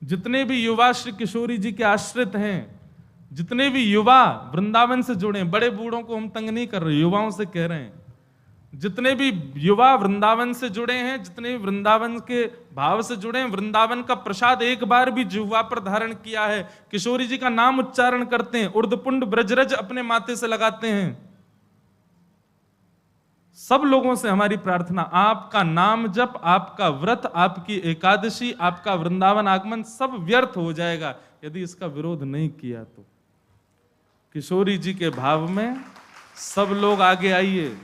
जितने भी युवा श्री किशोरी जी के आश्रित हैं, जितने भी युवा वृंदावन से जुड़े हैं, बड़े बूढ़ों को हम तंग नहीं कर रहे, युवाओं से कह रहे हैं, जितने भी युवा वृंदावन से जुड़े हैं, जितने भी वृंदावन के भाव से जुड़े हैं, वृंदावन का प्रसाद एक बार भी जिह्वा पर धारण किया है, किशोरी जी का नाम उच्चारण करते हैं, उर्दपुंड ब्रजरज अपने माथे से लगाते हैं, सब लोगों से हमारी प्रार्थना, आपका नाम जप, आपका व्रत, आपकी एकादशी, आपका वृंदावन आगमन सब व्यर्थ हो जाएगा यदि इसका विरोध नहीं किया तो। किशोरी जी के भाव में सब लोग आगे आइए।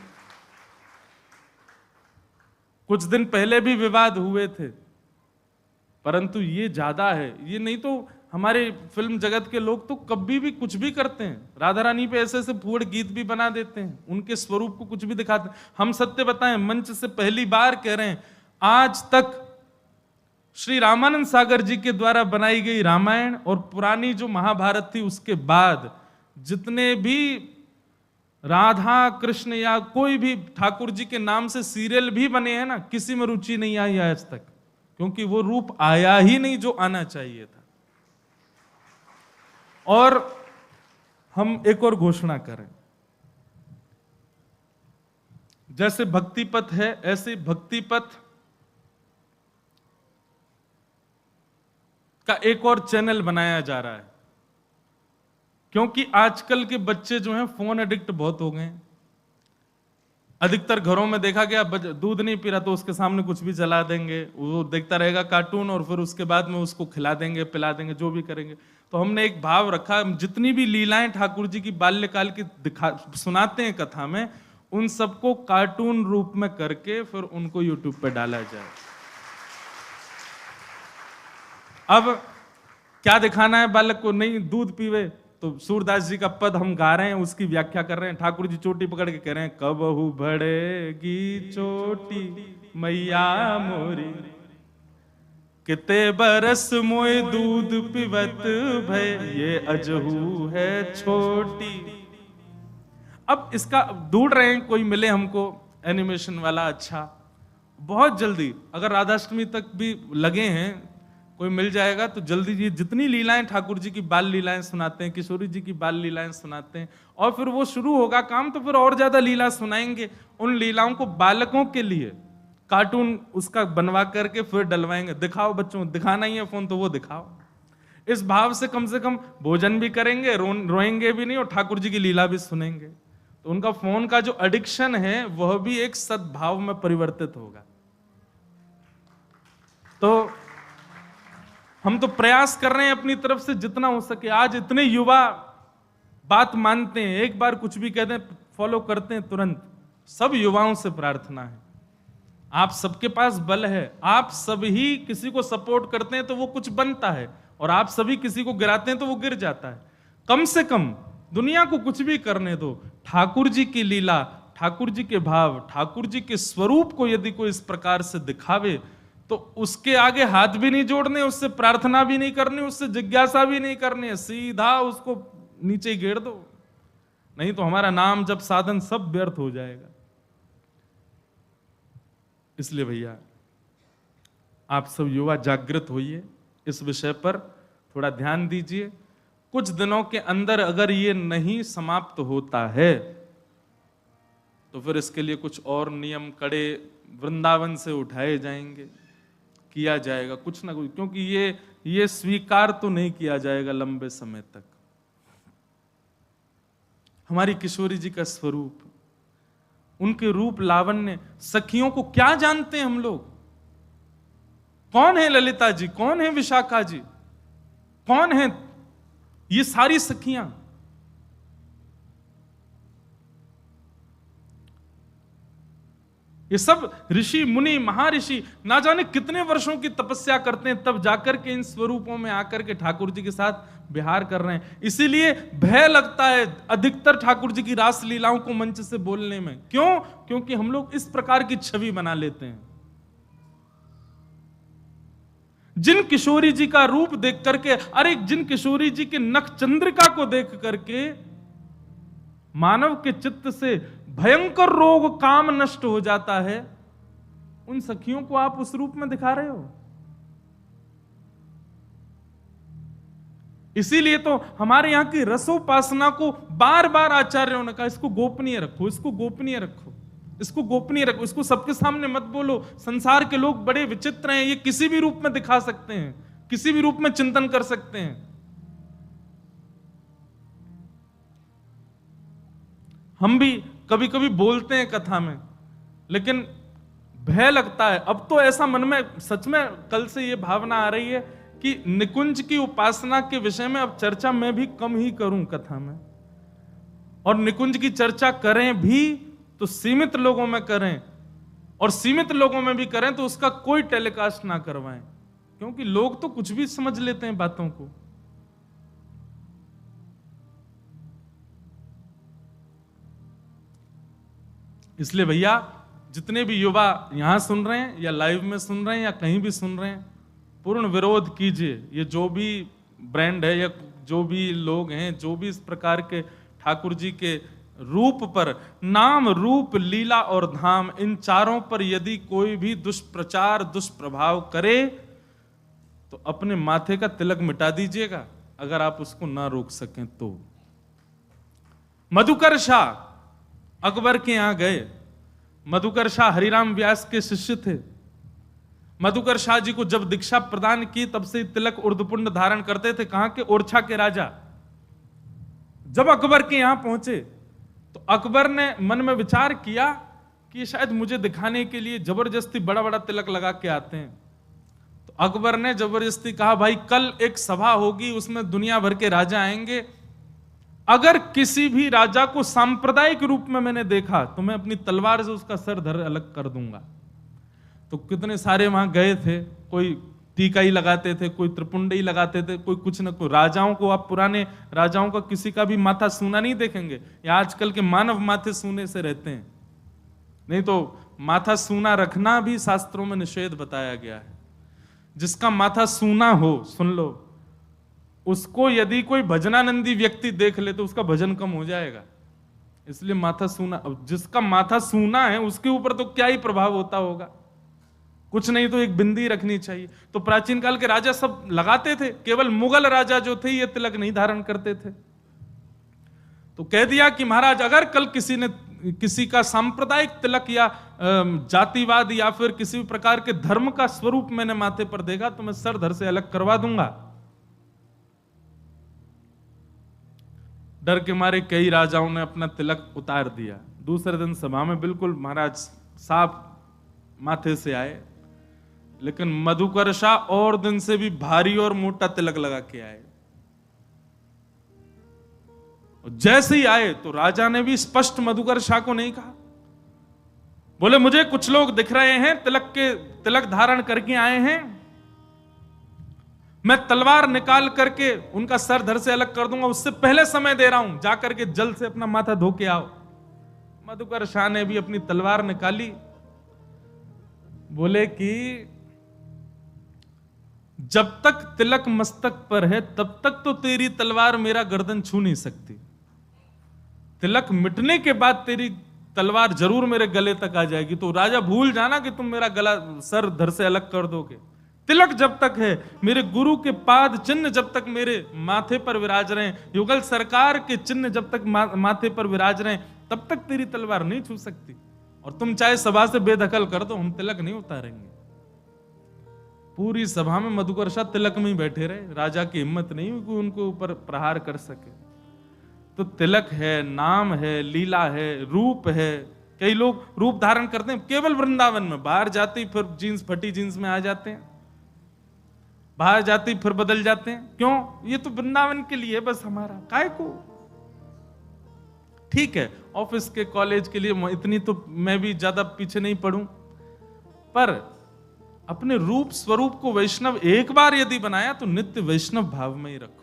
कुछ दिन पहले भी विवाद हुए थे, परंतु ये ज्यादा है। ये नहीं तो हमारे फिल्म जगत के लोग तो कभी भी कुछ भी करते हैं, राधा रानी पे ऐसे ऐसे फूड़ गीत भी बना देते हैं, उनके स्वरूप को कुछ भी दिखाते हैं। हम सत्य बताएं, मंच से पहली बार कह रहे हैं, आज तक श्री रामानंद सागर जी के द्वारा बनाई गई रामायण और पुरानी जो महाभारत थी उसके बाद जितने भी राधा कृष्ण या कोई भी ठाकुर जी के नाम से सीरियल भी बने हैं ना, किसी में रुचि नहीं आई आज तक, क्योंकि वो रूप आया ही नहीं जो आना चाहिए था। और हम एक और घोषणा करें, जैसे भक्ति पथ है ऐसे भक्ति पथ का एक और चैनल बनाया जा रहा है, क्योंकि आजकल के बच्चे जो हैं फोन एडिक्ट बहुत हो गए हैं। अधिकतर घरों में देखा गया, दूध नहीं पी रहा तो उसके सामने कुछ भी चला देंगे, वो देखता रहेगा कार्टून, और फिर उसके बाद में उसको खिला देंगे, पिला देंगे, जो भी करेंगे। तो हमने एक भाव रखा, जितनी भी लीलाएं ठाकुर जी की बाल्यकाल की सुनाते हैं कथा में, उन सबको कार्टून रूप में करके फिर उनको यूट्यूब पे डाला जाए। अब क्या दिखाना है बालक को? नहीं दूध पीवे तो सूरदास जी का पद हम गा रहे हैं, उसकी व्याख्या कर रहे हैं। ठाकुर जी चोटी पकड़ के कह रहे हैं, कबहू बढ़ेगी चोटी मैया मोरी, किते बरस मोए दूध पिबत भय, ये अजहू है छोटी। अब इसका ढूंढ रहे हैं, कोई मिले हमको एनिमेशन वाला अच्छा, बहुत जल्दी। अगर राधाष्टमी तक भी लगे हैं, कोई मिल जाएगा तो जल्दी जी, जितनी लीलाएं ठाकुर जी की बाल लीलाएं सुनाते हैं, किशोरी जी की बाल लीलाएं सुनाते हैं, और फिर वो शुरू होगा काम तो फिर और ज्यादा लीला सुनाएंगे। उन लीलाओं को बालकों के लिए कार्टून उसका बनवा करके फिर डलवाएंगे। दिखाओ बच्चों, दिखाना ही है फोन तो वो दिखाओ। इस भाव से कम भोजन भी करेंगे, रोएंगे भी नहीं, और ठाकुर जी की लीला भी सुनेंगे। तो उनका फोन का जो एडिक्शन है वह भी एक सद्भाव में परिवर्तित होगा। तो हम तो प्रयास कर रहे हैं अपनी तरफ से जितना हो सके। आज इतने युवा बात मानते हैं, एक बार कुछ भी कहते हैं फॉलो करते हैं तुरंत। सब युवाओं से प्रार्थना है, आप सबके पास बल है, आप सब ही किसी को सपोर्ट करते हैं तो वो कुछ बनता है, और आप सभी किसी को गिराते हैं तो वो गिर जाता है। कम से कम दुनिया को कुछ भी करने दो, ठाकुर जी की लीला, ठाकुर जी के भाव, ठाकुर जी के स्वरूप को यदि कोई इस प्रकार से दिखावे तो उसके आगे हाथ भी नहीं जोड़ने, उससे प्रार्थना भी नहीं करनी, उससे जिज्ञासा भी नहीं करनी है, सीधा उसको नीचे गिर दो। नहीं तो हमारा नाम जब साधन सब व्यर्थ हो जाएगा। इसलिए भैया आप सब युवा जागृत होइए, इस विषय पर थोड़ा ध्यान दीजिए। कुछ दिनों के अंदर अगर ये नहीं समाप्त होता है तो फिर इसके लिए कुछ और नियम कड़े वृंदावन से उठाए जाएंगे, किया जाएगा कुछ ना कुछ, क्योंकि ये स्वीकार तो नहीं किया जाएगा लंबे समय तक। हमारी किशोरी जी का स्वरूप, उनके रूप लावण्य, सखियों को क्या जानते हैं हम लोग? कौन है ललिता जी, कौन है विशाखा जी, कौन है ये सारी सखियां? ये सब ऋषि मुनि महर्षि ना जाने कितने वर्षों की तपस्या करते हैं, तब जाकर के इन स्वरूपों में आकर के ठाकुर जी के साथ विहार कर रहे हैं। इसीलिए भय लगता है अधिकतर ठाकुर जी की रास लीलाओं को मंच से बोलने में। क्यों? क्योंकि हम लोग इस प्रकार की छवि बना लेते हैं। जिन किशोरी जी का रूप देख करके, अरे जिन किशोरी जी के नख चंद्रिका को देख करके मानव के चित्त से भयंकर रोग काम नष्ट हो जाता है, उन सखियों को आप उस रूप में दिखा रहे हो। इसीलिए तो हमारे यहां की रसोपासना को बार बार आचार्यों ने कहा, इसको गोपनीय रखो, इसको गोपनीय रखो, इसको गोपनीय रखो, इसको सबके सामने मत बोलो। संसार के लोग बड़े विचित्र हैं, ये किसी भी रूप में दिखा सकते हैं, किसी भी रूप में चिंतन कर सकते हैं। हम भी कभी कभी बोलते हैं कथा में, लेकिन भय लगता है। अब तो ऐसा मन में सच में कल से ये भावना आ रही है कि निकुंज की उपासना के विषय में अब चर्चा मैं भी कम ही करूं कथा में, और निकुंज की चर्चा करें भी तो सीमित लोगों में करें, और सीमित लोगों में भी करें तो उसका कोई टेलीकास्ट ना करवाएं, क्योंकि लोग तो कुछ भी समझ लेते हैं बातों को। इसलिए भैया जितने भी युवा यहां सुन रहे हैं या लाइव में सुन रहे हैं या कहीं भी सुन रहे हैं, पूर्ण विरोध कीजिए। ये जो भी ब्रांड है या जो भी लोग हैं, जो भी इस प्रकार के ठाकुर जी के रूप पर, नाम रूप लीला और धाम, इन चारों पर यदि कोई भी दुष्प्रचार दुष्प्रभाव करे तो अपने माथे का तिलक मिटा दीजिएगा, अगर आप उसको ना रोक सकें तो। मधुकर शाह अकबर के यहां गए। मधुकर शाह हरिराम व्यास के शिष्य थे। मधुकर शाह जी को जब दीक्षा प्रदान की तब से तिलक उर्दपुंड धारण करते थे। कहां के? ओरछा के राजा। जब अकबर के यहां पहुंचे तो अकबर ने मन में विचार किया कि शायद मुझे दिखाने के लिए जबरदस्ती बड़ा बड़ा तिलक लगा के आते हैं। तो अकबर ने जबरदस्ती कहा, भाई कल एक सभा होगी, उसमें दुनिया भर के राजा आएंगे, अगर किसी भी राजा को सांप्रदायिक रूप में मैंने देखा तो मैं अपनी तलवार से उसका सर धर अलग कर दूंगा। तो कितने सारे वहां गए थे, कोई टीका ही लगाते थे, कोई त्रिपुंड ही लगाते थे, कोई कुछ न कोई। राजाओं को, आप पुराने राजाओं का किसी का भी माथा सूना नहीं देखेंगे, या आजकल के मानव माथे सूने से रहते हैं। नहीं तो माथा सूना रखना भी शास्त्रों में निषेध बताया गया है। जिसका माथा सूना हो, सुन लो, उसको यदि कोई भजनानंदी व्यक्ति देख ले तो उसका भजन कम हो जाएगा। इसलिए माथा सूना। अब जिसका माथा सूना है उसके ऊपर तो क्या ही प्रभाव होता होगा, कुछ नहीं तो एक बिंदी रखनी चाहिए। तो प्राचीन काल के राजा सब लगाते थे, केवल मुगल राजा जो थे ये तिलक नहीं धारण करते थे। तो कह दिया कि महाराज अगर कल किसी का सांप्रदायिक तिलक या जातिवाद या फिर किसी भी प्रकार के धर्म का स्वरूप मैंने माथे पर देगा तो मैं सर धर से अलग करवा दूंगा। डर के मारे कई राजाओं ने अपना तिलक उतार दिया। दूसरे दिन सभा में बिल्कुल महाराज साफ माथे से आए, लेकिन मधुकर्षा और दिन से भी भारी और मोटा तिलक लगा के आए। जैसे ही आए तो राजा ने भी स्पष्ट मधुकर्षा को नहीं कहा, बोले मुझे कुछ लोग दिख रहे हैं तिलक धारण करके आए हैं, मैं तलवार निकाल करके उनका सर धर से अलग कर दूंगा, उससे पहले समय दे रहा हूं, जाकर के जल से अपना माथा धो के आओ। मधुकर्षा ने भी अपनी तलवार निकाली, बोले कि जब तक तिलक मस्तक पर है तब तक तो तेरी तलवार मेरा गर्दन छू नहीं सकती, तिलक मिटने के बाद तेरी तलवार जरूर मेरे गले तक आ जाएगी। तो राजा भूल जाना कि तुम मेरा गला सर धर से अलग कर दोगे। तिलक जब तक है, मेरे गुरु के पाद चिन्ह जब तक मेरे माथे पर विराज रहे, युगल सरकार के चिन्ह जब तक माथे पर विराज रहे, तब तक तेरी तलवार नहीं छू सकती। और तुम चाहे सभा से बेदखल कर दो, हम तिलक नहीं उतारेंगे। पूरी सभा में मधुकर्षा तिलक में ही बैठे रहे, राजा की हिम्मत नहीं हुई कि उनको ऊपर प्रहार कर सके। तो तिलक है, नाम है, लीला है, रूप है। कई लोग रूप धारण करते हैं केवल वृंदावन में, बाहर जाते ही फिर जीन्स फटी जीन्स में आ जाते हैं, बाहर जाते ही फिर बदल जाते हैं। क्यों? ये तो वृंदावन के लिए बस, हमारा काय को। ठीक है, ऑफिस के कॉलेज के लिए इतनी तो मैं भी ज्यादा पीछे नहीं पड़ूं, पर अपने रूप स्वरूप को वैष्णव एक बार यदि बनाया तो नित्य वैष्णव भाव में ही रखो।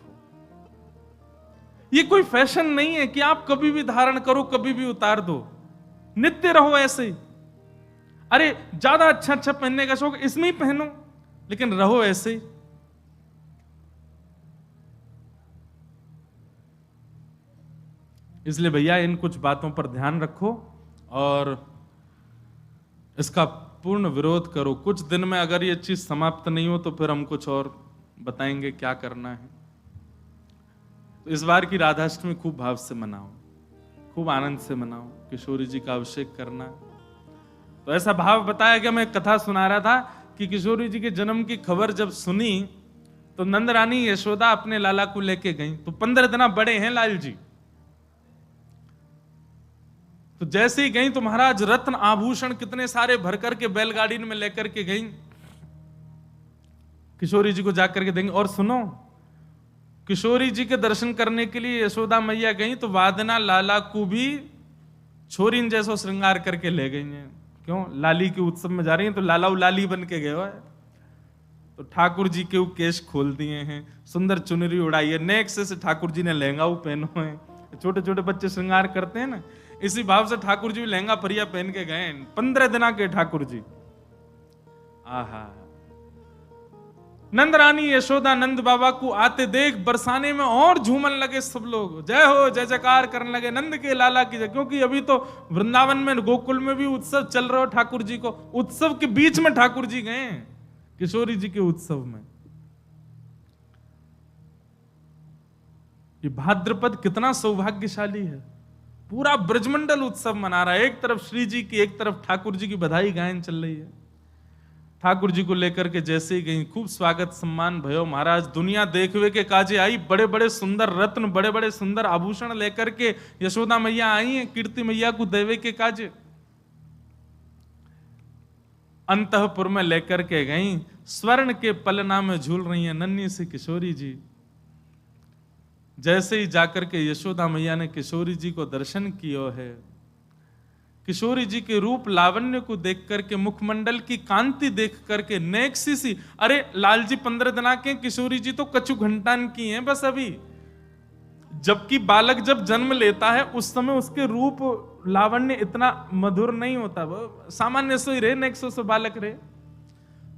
ये कोई फैशन नहीं है कि आप कभी भी धारण करो कभी भी उतार दो, नित्य रहो ऐसे ही। अरे ज्यादा अच्छा अच्छा पहनने का शौक, इसमें ही पहनो, लेकिन रहो ऐसे ही। इसलिए भैया इन कुछ बातों पर ध्यान रखो और इसका पूर्ण विरोध करो। कुछ दिन में अगर ये चीज समाप्त नहीं हो तो फिर हम कुछ और बताएंगे क्या करना है। तो इस बार की राधाष्टमी खूब भाव से मनाओ, खूब आनंद से मनाओ। किशोरी जी का अभिषेक करना, तो ऐसा भाव बताया गया। मैं कथा सुना रहा था कि किशोरी जी के जन्म की खबर जब सुनी तो नंद रानी यशोदा अपने लाला को लेके गई। तो 15 दिन बड़े हैं लाल जी। तो जैसे ही गई तो महाराज रत्न आभूषण कितने सारे भर करके बैलगाड़ी में लेकर के गई, किशोरी जी को जाकर के देंगे। और सुनो, किशोरी जी के दर्शन करने के लिए यशोदा मैया गई तो वादना लाला को भी छोरीन जैसो श्रृंगार करके ले गई हैं। क्यों? लाली के उत्सव में जा रही हैं तो लाला लाली बन के गए है। तो ठाकुर जी के केश खोल दिए हैं, सुंदर चुनरी उड़ाई है, नेक्स्ट से ठाकुर जी ने लहंगा पहनो है। छोटे छोटे बच्चे श्रृंगार करते हैं ना, इसी भाव से ठाकुर जी भी लहंगा फरिया पहन के गए। 15 दिन के ठाकुर जी। आहा, नंद रानी यशोदा नंद बाबा को आते देख बरसाने में और झूमन लगे सब लोग, जय हो जय जयकार करने लगे नंद के लाला की जय। क्योंकि अभी तो वृंदावन में गोकुल में भी उत्सव चल रहा हो ठाकुर जी को, उत्सव के बीच में ठाकुर जी गए किशोरी जी के उत्सव में। ये भाद्रपद कितना सौभाग्यशाली है, पूरा ब्रजमंडल उत्सव मना रहा है। एक तरफ श्री जी की, एक तरफ ठाकुर जी की बधाई गायन चल रही है। ठाकुर जी को लेकर के जैसे ही गई, खूब स्वागत सम्मान भयो। महाराज दुनिया देखवे के काजे आई, बड़े बड़े सुंदर रत्न, बड़े बड़े सुंदर आभूषण लेकर के यशोदा मैया आई हैं कीर्ति मैया को देवे के काजे। अंतःपुर में लेकर के गई, स्वर्ण के पलना में झूल रही है नन्ही सी किशोरी जी। जैसे ही जाकर के यशोदा मैया ने किशोरी जी को दर्शन किया है, किशोरी जी के रूप लावण्य को देख करके, मुखमंडल की कांति देख करके नेक्सी सी, अरे लाल जी 15 दिन के, किशोरी जी तो कछु घंटान की हैं बस अभी। जबकि बालक जब जन्म लेता है उस समय उसके रूप लावण्य इतना मधुर नहीं होता, वो सामान्य सो ही रहे, नेक्सो से बालक रहे।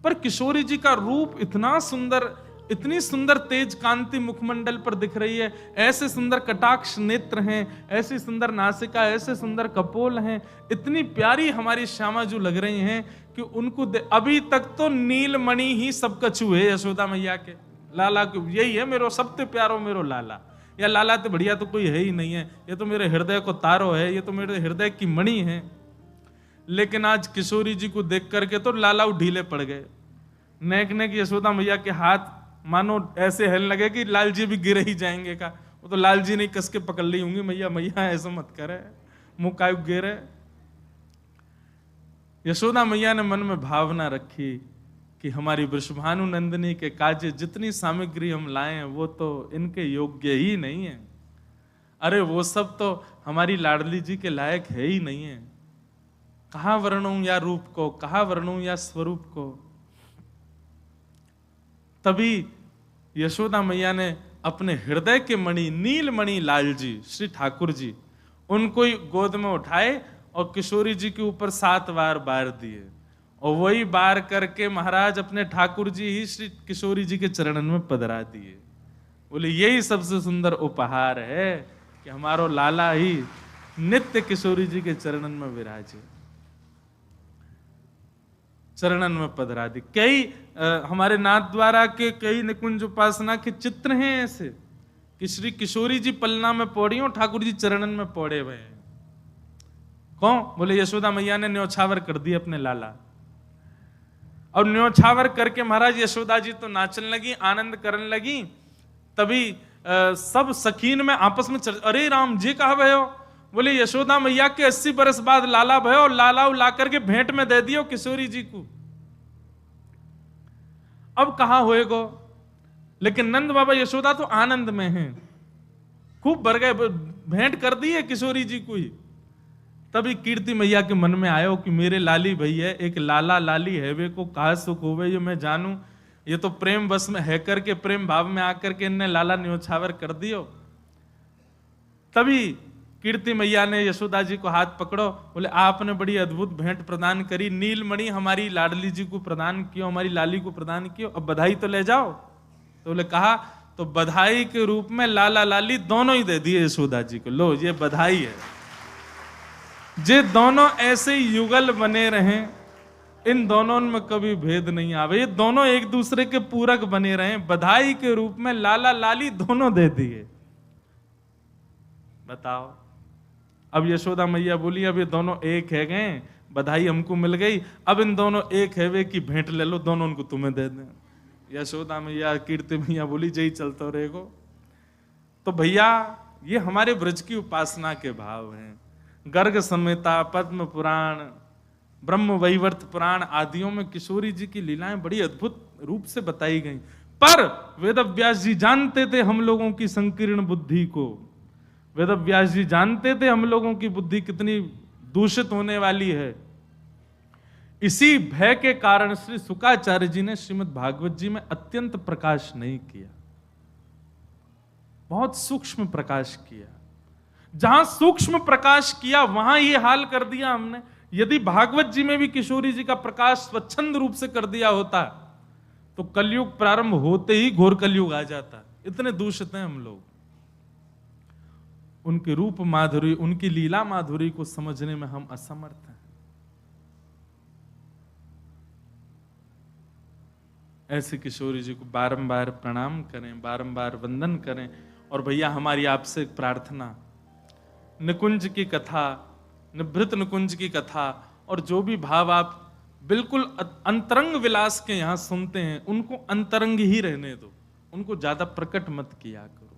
पर किशोरी जी का रूप इतना सुंदर, इतनी सुंदर तेज कांति मुखमंडल पर दिख रही है, ऐसे सुंदर कटाक्ष नेत्र हैं, ऐसी सुंदर नासिका, ऐसे सुंदर कपोल हैं, इतनी प्यारी हमारी श्यामा जो लग रही हैं कि उनको अभी तक तो नीलमणि ही सब कछु है यशोदा मैया के लाला के, यही है मेरो सबसे प्यारो मेरो लाला, या लाला तो बढ़िया तो कोई है ही नहीं है, ये तो मेरे हृदय को तारो है, ये तो मेरे हृदय की मणि है। लेकिन आज किशोरी जी को देख करके तो लाला ढीले पड़ गए। नेक नेक यशोदा मैया के हाथ मानो ऐसे हिलने लगे कि लाल जी भी गिर ही जाएंगे का, वो तो लाल जी नहीं कस के पकड़ ली होंगी, मैया मैया ऐसा मत करे, मुंह कायु गिरे। यशोदा मैया ने मन में भावना रखी कि हमारी वृषभानु नंदिनी के काजे जितनी सामग्री हम लाए हैं वो तो इनके योग्य ही नहीं है, अरे वो सब तो हमारी लाडली जी के लायक है ही नहीं है, कहां वर्णूं या रूप को, कहां वर्णूं या स्वरूप को। तभी यशोदा मैया ने अपने हृदय के मणि नीलमणि लाल जी श्री ठाकुर जी उनको ही गोद में उठाए और किशोरी जी के ऊपर 7 बार दिए, और वही बार करके महाराज अपने ठाकुर जी ही श्री किशोरी जी के चरणन में पधरा दिए। बोले यही सबसे सुंदर उपहार है कि हमारो लाला ही नित्य किशोरी जी के चरणन में विराजे, चरणन में पधरा दी। कई हमारे नाथ द्वारा के कई निकुंज उपासना के चित्र हैं ऐसे कि श्री किशोरी जी पलना में पौड़ी और ठाकुर जी चरणन में पौड़े हुए हैं। कौन? बोले यशोदा मैया ने न्योछावर कर दी अपने लाला, और न्योछावर करके महाराज यशोदा जी तो नाचने लगी, आनंद करने लगी। तभी सब सखीन में आपस में अरे राम जी कहा भयो, बोले यशोदा मैया के 80 बरस बाद लाला भयो, और लाला ला करके भेंट में दे दियो किशोरी जी को। अब कहां होएगो, लेकिन नंद बाबा यशोदा तो आनंद में हैं, खूब भर गए, भेंट कर दी है किशोरी जी को ही। तभी कीर्ति मैया के मन में आयो कि मेरे लाली भैया एक लाला लाली हैवे को कहा सुख होवे, ये मैं जानू, ये तो प्रेम बस में है करके प्रेम भाव में आकर के इनने लाला न्योछावर कर दियो। तभी कीर्ति मैया ने यशोदा जी को हाथ पकड़ो, बोले आपने बड़ी अद्भुत भेंट प्रदान करी, नीलमणि हमारी लाडली जी को प्रदान कियो, हमारी लाली को प्रदान कियो, अब बधाई तो ले जाओ। तो बोले कहा, तो बधाई के रूप में लाला लाली दोनों ही दे दिए यशोदा जी को, लो ये बधाई है। जे दोनों ऐसे युगल बने रहें, इन दोनों में कभी भेद नहीं आवे, ये दोनों एक दूसरे के पूरक बने रहें, बधाई के रूप में लाला लाली दोनों दे दिए। बताओ, अब यशोदा मैया बोली अब ये दोनों एक है गए, बधाई हमको मिल गई, अब इन दोनों एक है वे की भेंट ले लो, दोनों उनको तुम्हें दे दें। यशोदा मैया कीर्ति मैया बोली जय चलते रहेगो। तो भैया ये हमारे ब्रज की उपासना के भाव हैं। गर्ग संहिता, पद्म पुराण, ब्रह्म वैवर्त पुराण आदियों में किशोरी जी की लीलाएं बड़ी अद्भुत रूप से बताई गई। पर वेदव्यास जी जानते थे हम लोगों की संकीर्ण बुद्धि को, वेदव्यास जी जानते थे हम लोगों की बुद्धि कितनी दूषित होने वाली है। इसी भय के कारण श्री शुकाचार्य जी ने श्रीमद् भागवत जी में अत्यंत प्रकाश नहीं किया, बहुत सूक्ष्म प्रकाश किया। जहां सूक्ष्म प्रकाश किया वहां ये हाल कर दिया हमने। यदि भागवत जी में भी किशोरी जी का प्रकाश स्वच्छंद रूप से कर दिया होता तो कलयुग प्रारंभ होते ही घोर कलयुग आ जाता। इतने दूषित हैं हम लोग। उनके रूप माधुरी, उनकी लीला माधुरी को समझने में हम असमर्थ हैं। ऐसे किशोरी जी को बारंबार प्रणाम करें, बारंबार वंदन करें। और भैया हमारी आपसे प्रार्थना, निकुंज की कथा, निभृत निकुंज की कथा और जो भी भाव आप बिल्कुल अंतरंग विलास के यहां सुनते हैं उनको अंतरंग ही रहने दो, उनको ज्यादा प्रकट मत किया करो।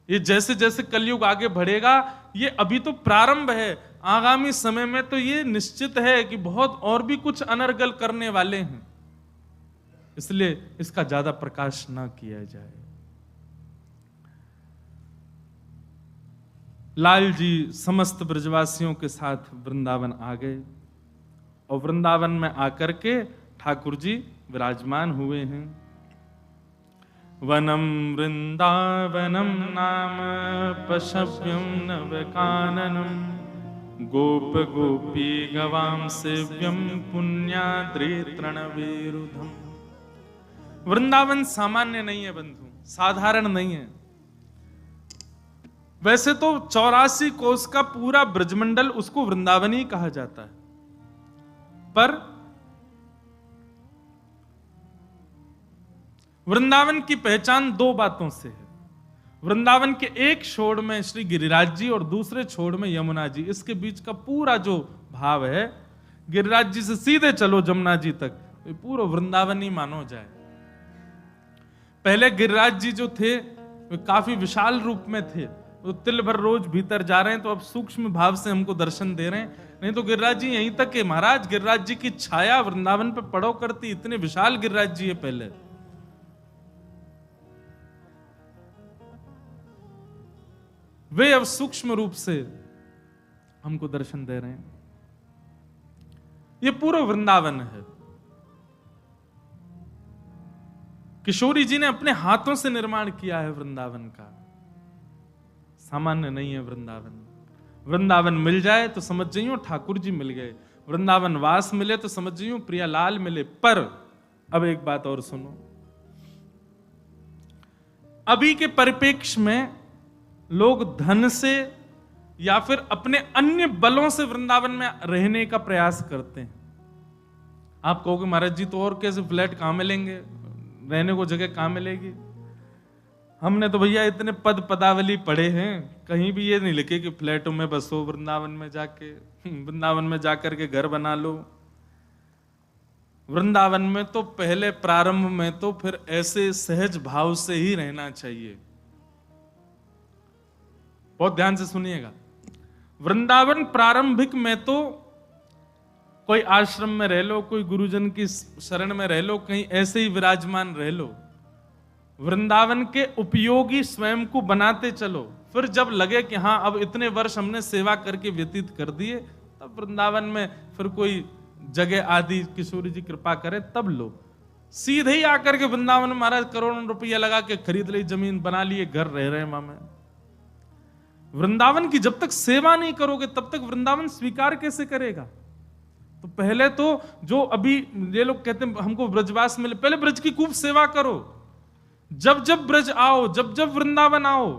ये जैसे जैसे कलयुग आगे बढ़ेगा, ये अभी तो प्रारंभ है, आगामी समय में तो ये निश्चित है कि बहुत और भी कुछ अनर्गल करने वाले हैं, इसलिए इसका ज्यादा प्रकाश ना किया जाए। लाल जी समस्त ब्रजवासियों के साथ वृंदावन आ गए और वृंदावन में आकर के ठाकुर जी विराजमान हुए हैं। वनम वृंदावनम नाम पशव्यम नवकाननम गोप गोपी गवाम सेव्यम पुण्याद्रि तृणविरुधम। वृंदावन सामान्य नहीं है बंधु, साधारण नहीं है। वैसे तो 84 कोस का पूरा ब्रजमंडल उसको वृंदावन ही कहा जाता है, पर वृंदावन की पहचान दो बातों से है। वृंदावन के एक छोर में श्री गिरिराज जी और दूसरे छोर में यमुना जी। इसके बीच का पूरा जो भाव है, गिरिराज जी से सीधे चलो जमुना जी तक, तो पूरा वृंदावन ही मानो जाए। पहले गिरिराज जी जो थे वे काफी विशाल रूप में थे, वो तिल भर रोज भीतर जा रहे हैं, तो अब सूक्ष्म भाव से हमको दर्शन दे रहे हैं। नहीं तो गिरिराज जी यहीं तक है महाराज, गिरिराज जी की छाया वृंदावन पे पड़ो करती, इतने विशाल गिरिराज जी है पहले। वे अब सूक्ष्म रूप से हमको दर्शन दे रहे हैं। ये पूरा वृंदावन है। किशोरी जी ने अपने हाथों से निर्माण किया है वृंदावन का, सामान्य नहीं है वृंदावन। वृंदावन मिल जाए तो समझ जाइयो ठाकुर जी मिल गए, वृंदावन वास मिले तो समझ जाइयो प्रियालाल मिले। पर अब एक बात और सुनो, अभी के परिप्रेक्ष्य में लोग धन से या फिर अपने अन्य बलों से वृंदावन में रहने का प्रयास करते हैं। आप कहोगे महाराज जी तो और कैसे फ्लैट कहां मिलेंगे, रहने को जगह कहां मिलेगी? हमने तो भैया इतने पद पदावली पढ़े हैं, कहीं भी ये नहीं लिखे कि फ्लैटों में बसो, वृंदावन में जाके वृंदावन में जाकर के घर बना लो। वृंदावन में तो पहले प्रारंभ में तो फिर ऐसे सहज भाव से ही रहना चाहिए। बहुत ध्यान से सुनिएगा। वृंदावन प्रारंभिक में तो कोई आश्रम में रह लो, कोई गुरुजन की शरण में रह लो, कहीं ऐसे ही विराजमान रह लो। वृंदावन के उपयोगी स्वयं को बनाते चलो। फिर जब लगे कि हाँ अब इतने वर्ष हमने सेवा करके व्यतीत कर दिए, तब वृंदावन में फिर कोई जगह आदि किशोरी जी कृपा करे तब लो। सीधे ही आकर के वृंदावन महाराज करोड़ों रुपया लगा के खरीद ली जमीन, बना लिए घर, रह रहे हैं वहां में। वृंदावन की जब तक सेवा नहीं करोगे तब तक वृंदावन स्वीकार कैसे करेगा? तो पहले तो जो अभी ये लोग कहते हैं हमको ब्रजवास मिले, पहले ब्रज की खूब सेवा करो। जब जब ब्रज आओ, जब जब वृंदावन आओ,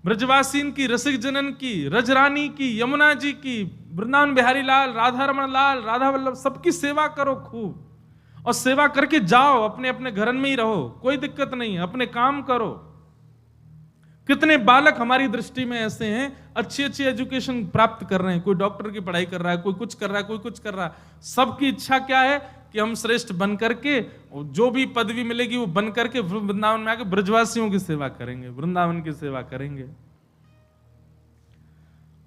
ब्रजवासीन की, रसिक जनन की, रजरानी की, यमुना जी की, वृंदावन बिहारी लाल, राधा रमन लाल, राधा वल्लभ, सबकी सेवा करो खूब। और सेवा करके जाओ, अपने अपने घर में ही रहो, कोई दिक्कत नहीं है, अपने काम करो। कितने बालक हमारी दृष्टि में ऐसे हैं अच्छी अच्छी एजुकेशन प्राप्त कर रहे हैं, कोई डॉक्टर की पढ़ाई कर रहा है, कोई कुछ कर रहा है, कोई कुछ कर रहा है। सबकी इच्छा क्या है कि हम श्रेष्ठ बन करके, जो भी पदवी मिलेगी वो बन करके वृंदावन में आके ब्रजवासियों की सेवा करेंगे, वृंदावन की सेवा करेंगे।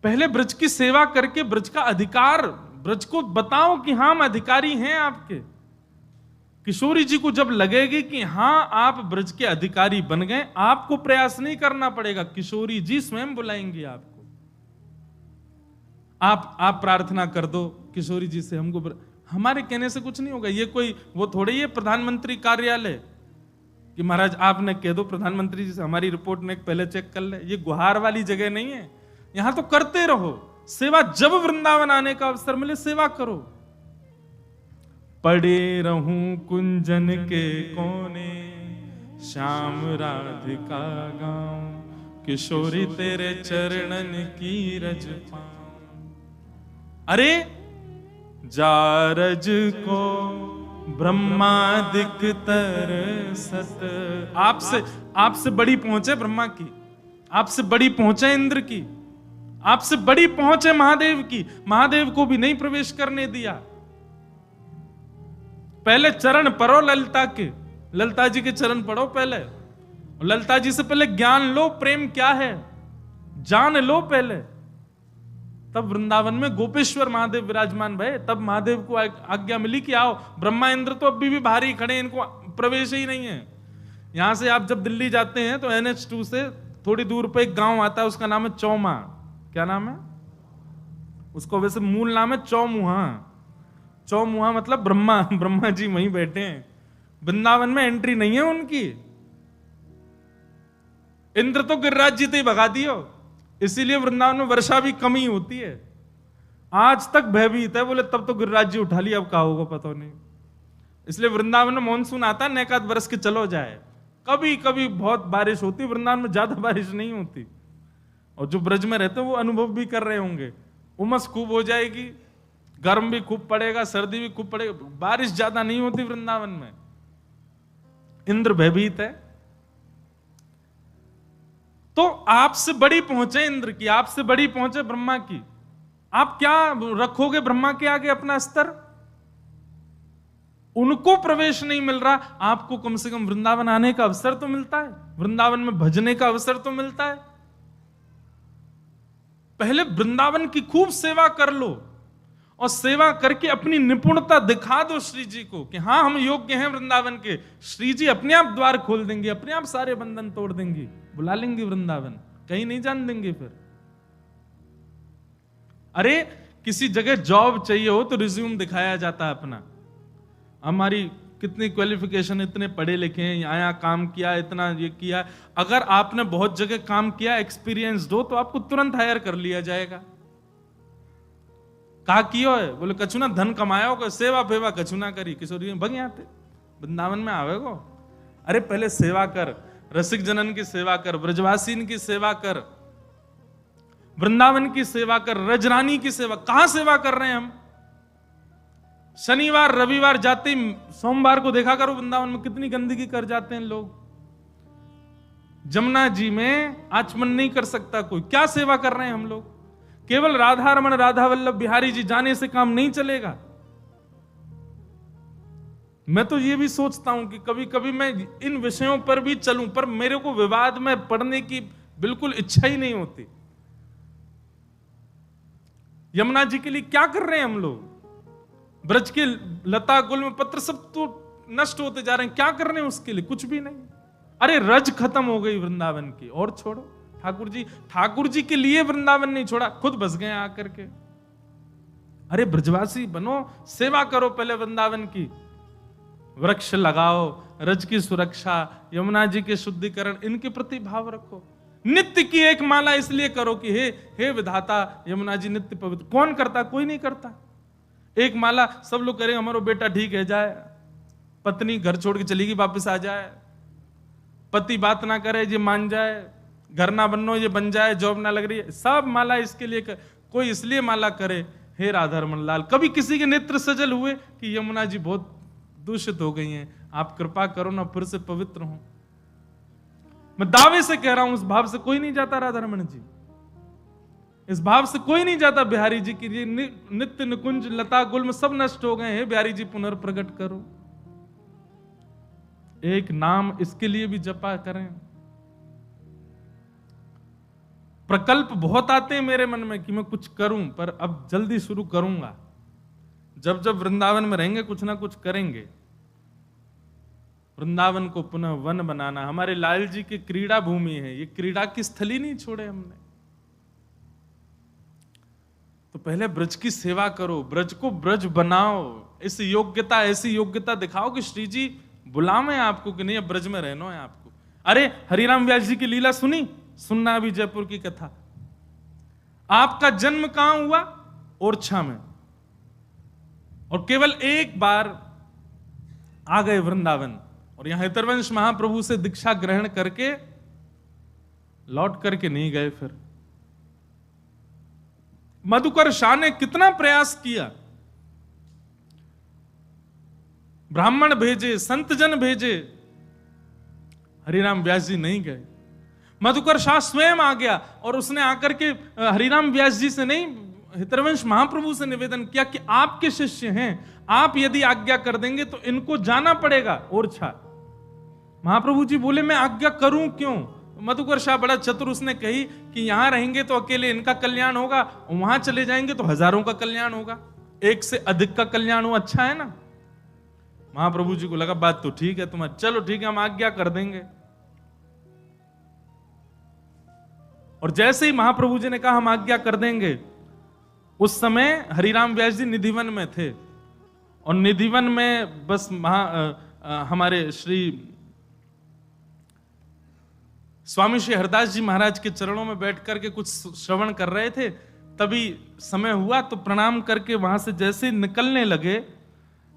पहले ब्रज की सेवा करके ब्रज का अधिकार, ब्रज को बताओ कि हाँ हम अधिकारी हैं आपके। किशोरी जी को जब लगेगी कि हां आप ब्रज के अधिकारी बन गए, आपको प्रयास नहीं करना पड़ेगा, किशोरी जी स्वयं बुलाएंगी आपको। आप प्रार्थना कर दो किशोरी जी से, हमको हमारे कहने से कुछ नहीं होगा। ये कोई वो थोड़ी है प्रधानमंत्री कार्यालय कि महाराज आपने कह दो प्रधानमंत्री जी से हमारी रिपोर्ट ने पहले चेक कर ले। ये गुहार वाली जगह नहीं है। यहां तो करते रहो सेवा, जब वृंदावन आने का अवसर मिले सेवा करो। पड़े रहूं कुंजन के कोने, श्याम राधिका गाऊं, किशोरी तेरे चरणन की रज पाऊं। अरे जारज को ब्रह्मादिक तरसत, आपसे बड़ी पहुंच है ब्रह्मा की, आपसे बड़ी पहुंच है इंद्र की, आपसे बड़ी पहुंच है महादेव की। महादेव को भी नहीं प्रवेश करने दिया। पहले चरण पढ़ो ललिता के, ललिता जी के चरण पढ़ो पहले, ललिता जी से पहले ज्ञान लो प्रेम क्या है, जान लो पहले। तब वृंदावन में गोपेश्वर महादेव विराजमान भये, तब महादेव को आज्ञा मिली कि आओ। ब्रह्मा इंद्र तो अभी भी बाहर ही खड़े, इनको प्रवेश ही नहीं है। यहां से आप जब दिल्ली जाते हैं तो NH2 से थोड़ी दूर पे एक गांव आता है, उसका नाम है चौमा। क्या नाम है उसको? वैसे मूल नाम है चौमुहा। चौमुहा मतलब ब्रह्मा जी वहीं बैठे हैं। वृंदावन में एंट्री नहीं है उनकी। इंद्र तो गिरिराज जी तो ही भगा दियो, इसीलिए वृंदावन में वर्षा भी कम ही होती है। आज तक भयभीत है, बोले तब तो गिरिराज जी उठा लिया, अब क्या होगा पता नहीं। इसलिए वृंदावन में मानसून आता है, एकाध बरस के चलो जाए। कभी कभी बहुत बारिश होती है, वृंदावन में ज्यादा बारिश नहीं होती। और जो ब्रज में रहते हैं वो अनुभव भी कर रहे होंगे, उमस खूब हो जाएगी, गर्म भी खूब पड़ेगा, सर्दी भी खूब पड़ेगा, बारिश ज्यादा नहीं होती वृंदावन में। इंद्र भयभीत है। तो आपसे बड़ी पहुंचे इंद्र की, आपसे बड़ी पहुंचे ब्रह्मा की, आप क्या रखोगे ब्रह्मा के आगे अपना स्तर? उनको प्रवेश नहीं मिल रहा, आपको कम से कम वृंदावन आने का अवसर तो मिलता है, वृंदावन में भजने का अवसर तो मिलता है। पहले वृंदावन की खूब सेवा कर लो, और सेवा करके अपनी निपुणता दिखा दो श्री जी को कि हाँ हम योग्य हैं वृंदावन के। श्री जी अपने आप द्वार खोल देंगे, अपने आप सारे बंधन तोड़ देंगे, बुला लेंगे वृंदावन, कहीं नहीं जान देंगे फिर। अरे किसी जगह जॉब चाहिए हो तो रिज्यूम दिखाया जाता है अपना, हमारी कितनी क्वालिफिकेशन, इतने पढ़े लिखे हैं, यहाँ काम किया, इतना ये किया। अगर आपने बहुत जगह काम किया, एक्सपीरियंस दो, तो आपको तुरंत हायर कर लिया जाएगा। कहा कियो है, बोले कछु ना धन कमाया हो, सेवा फेवा कछु ना करी, किशोरी भग आते वृंदावन में आवेगो। अरे पहले सेवा कर, रसिक जनन की सेवा कर, ब्रजवासीन की सेवा कर, वृंदावन की सेवा कर, रजरानी की सेवा। कहां सेवा कर रहे हैं हम? शनिवार रविवार जाते ही सोमवार को देखा करो वृंदावन में कितनी गंदगी कर जाते हैं लोग। जमुना जी में आचमन नहीं कर सकता कोई, क्या सेवा कर रहे हैं हम लोग? केवल राधा रमन राधा वल्लभ बिहारी जी जाने से काम नहीं चलेगा। मैं तो ये भी सोचता हूं कि कभी कभी मैं इन विषयों पर भी चलूं, पर मेरे को विवाद में पढ़ने की बिल्कुल इच्छा ही नहीं होती। यमुना जी के लिए क्या कर रहे हैं हम लोग? ब्रज के लता गुल्म पत्र सब तो नष्ट होते जा रहे हैं, क्या कर रहे हैं उसके लिए? कुछ भी नहीं। अरे रज खत्म हो गई वृंदावन की, और छोड़ो। ठाकुर जी के लिए वृंदावन नहीं छोड़ा, खुद बस गए आकर के। अरे ब्रजवासी बनो, सेवा करो पहले वृंदावन की, वृक्ष लगाओ, रज की सुरक्षा, यमुना जी के शुद्धिकरण, इनके प्रति भाव रखो। नित्य की एक माला इसलिए करो कि हे विधाता यमुना जी नित्य पवित्र। कौन करता? कोई नहीं करता। एक माला सब लोग करें, हमारा बेटा ठीक है जाए, पत्नी घर छोड़ के चली गई वापस आ जाए, पति बात ना करे ये मान जाए, घर ना बनो ये बन जाए, जॉब ना लग रही है, सब माला इसके लिए कोई इसलिए माला करे, हे राधा रमन लाल। कभी किसी के नेत्र सजल हुए कि यमुना जी बहुत दूषित हो गई हैं, आप कृपा करो ना फिर से पवित्र हो। मैं दावे से कह रहा हूं, इस भाव से कोई नहीं जाता राधा रमन जी, इस भाव से कोई नहीं जाता बिहारी जी की नित्य निकुंज लता गुल्म सब नष्ट हो गए हैं, बिहारी जी पुनर्प्रगट करो। एक नाम इसके लिए भी जपा करें। प्रकल्प बहुत आते हैं मेरे मन में कि मैं कुछ करूं, पर अब जल्दी शुरू करूंगा। जब जब वृंदावन में रहेंगे कुछ ना कुछ करेंगे। वृंदावन को पुनः वन बनाना हमारे लाल जी की क्रीड़ा भूमि है, ये क्रीड़ा की स्थली नहीं छोड़े हमने। तो पहले ब्रज की सेवा करो, ब्रज को ब्रज बनाओ, इस योग्यता ऐसी योग्यता दिखाओ कि श्री जी बुलावे आपको कि नहीं अब ब्रज में रहना है आपको। अरे हरिराम व्यास जी की लीला सुनना अभी जयपुर की कथा। आपका जन्म कहां हुआ? ओरछा में, और केवल एक बार आ गए वृंदावन, और यहां हितरवंश महाप्रभु से दीक्षा ग्रहण करके लौट करके नहीं गए। फिर मधुकर शाह ने कितना प्रयास किया, ब्राह्मण भेजे, संत जन भेजे, हरिराम व्यास जी नहीं गए। मधुकर शाह स्वयं आ गया और उसने आकर के हरिराम व्यास जी से नहीं, हितरवंश महाप्रभु से निवेदन किया कि आपके शिष्य हैं, आप यदि आज्ञा कर देंगे तो इनको जाना पड़ेगा ओरछा। महाप्रभु जी बोले मैं आज्ञा करूं क्यों? मधुकर शाह बड़ा चतुर, उसने कही कि यहां रहेंगे तो अकेले इनका कल्याण होगा, वहां चले जाएंगे तो हजारों का कल्याण होगा, एक से अधिक का कल्याण हो, अच्छा है ना। महाप्रभु जी को लगा बात तो ठीक है तुम्हारी, चलो ठीक है हम आज्ञा कर देंगे। और जैसे ही महाप्रभु जी ने कहा हम आज्ञा कर देंगे, उस समय हरिराम व्यास जी निधिवन में थे, और निधिवन में बस हमारे श्री स्वामी श्री हरदास जी महाराज के चरणों में बैठ करके कुछ श्रवण कर रहे थे। तभी समय हुआ तो प्रणाम करके वहां से जैसे निकलने लगे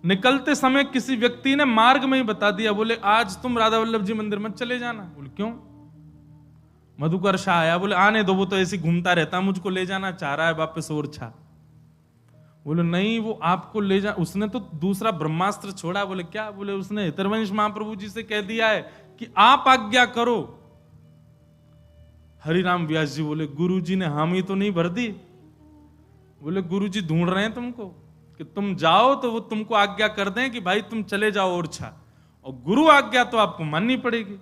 निकलते समय किसी व्यक्ति ने मार्ग में ही बता दिया, बोले आज तुम राधा वल्लभ जी मंदिर मत चले जाना। बोले क्यों? मधुकर शाह आया, बोले आने दो, वो तो ऐसे घूमता रहता, मुझको ले जाना चाह रहा है वापस ओरछा। बोले नहीं, वो आपको ले जा, उसने तो दूसरा ब्रह्मास्त्र छोड़ा। बोले क्या? बोले उसने हितरवंश महाप्रभु जी से कह दिया है कि आप आज्ञा करो। हरिराम व्यास जी बोले गुरु जी ने हामी तो नहीं भर दी। बोले गुरु जी ढूंढ रहे हैं तुमको कि तुम जाओ तो वो तुमको आज्ञा कर दें कि भाई तुम चले जाओ ओरछा, और गुरु आज्ञा तो आपको माननी पड़ेगी।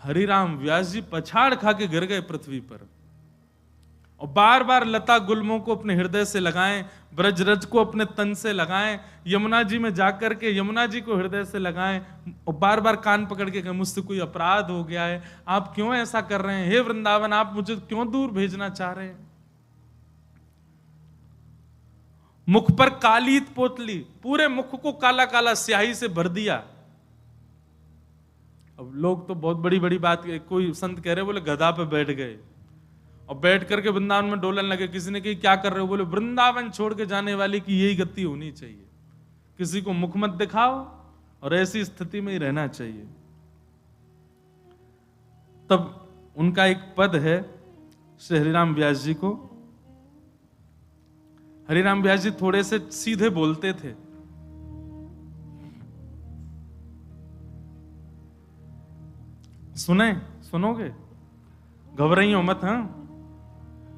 हरिराम व्यास जी पछाड़ खा के गिर गए पृथ्वी पर, और बार बार लता गुल्मों को अपने हृदय से लगाएं, ब्रजरज को अपने तन से लगाएं, यमुना जी में जाकर के यमुना जी को हृदय से लगाएं, और बार बार कान पकड़ के कहें मुझसे कोई अपराध हो गया है, आप क्यों ऐसा कर रहे हैं? हे वृंदावन, आप मुझे क्यों दूर भेजना चाह रहे हैं? मुख पर कालीत पोतली, पूरे मुख को काला काला स्याही से भर दिया। अब लोग तो बहुत बड़ी बड़ी बात, कोई संत कह रहे, बोले गधा पे बैठ गए और बैठ करके वृंदावन में डोलन लगे। किसी ने कही क्या कर रहे हो? बोले वृंदावन छोड़ के जाने वाले की यही गति होनी चाहिए, किसी को मुख मत दिखाओ और ऐसी स्थिति में ही रहना चाहिए। तब उनका एक पद है श्री हरिराम व्यास जी को। हरिराम व्यास जी थोड़े से सीधे बोलते थे। सुनोगे? घबराइयो मत। हाँ,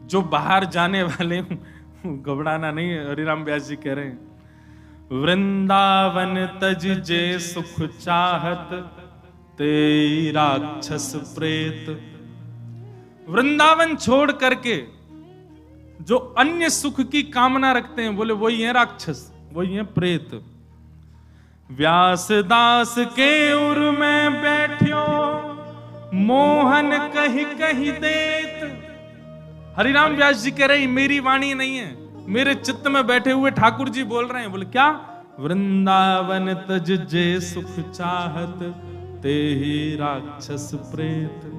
जो बाहर जाने वाले हूं घबराना नहीं। हरिराम व्यास जी कह रहे हैं वृंदावन तज जे सुख चाहत ते राक्षस प्रेत। वृंदावन छोड़ करके जो अन्य सुख की कामना रखते हैं, बोले वही है राक्षस, वही है प्रेत। व्यास दास के उर में बैठियो मोहन कहीं कहीं देत। हरिराम व्यास जी कह रहे मेरी वाणी नहीं है, मेरे चित्त में बैठे हुए ठाकुर जी बोल रहे हैं। बोले क्या? वृंदावन तज जे सुख चाहत ते ही राक्षस प्रेत।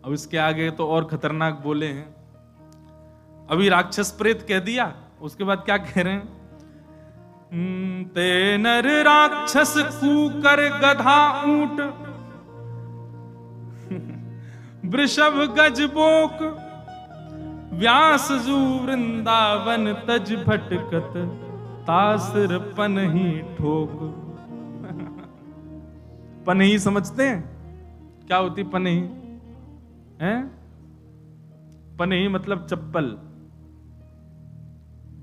अब इसके आगे तो और खतरनाक बोले हैं। अभी राक्षस प्रेत कह दिया, उसके बाद क्या कह रहे हैं? ते नर राक्षस कूकर गधा ऊंट वृषभ गज बोक व्यास जू वृंदावन तज भटकत तासर पनही ठोक। पनही समझते हैं क्या होती? पनही है, पनही मतलब चप्पल,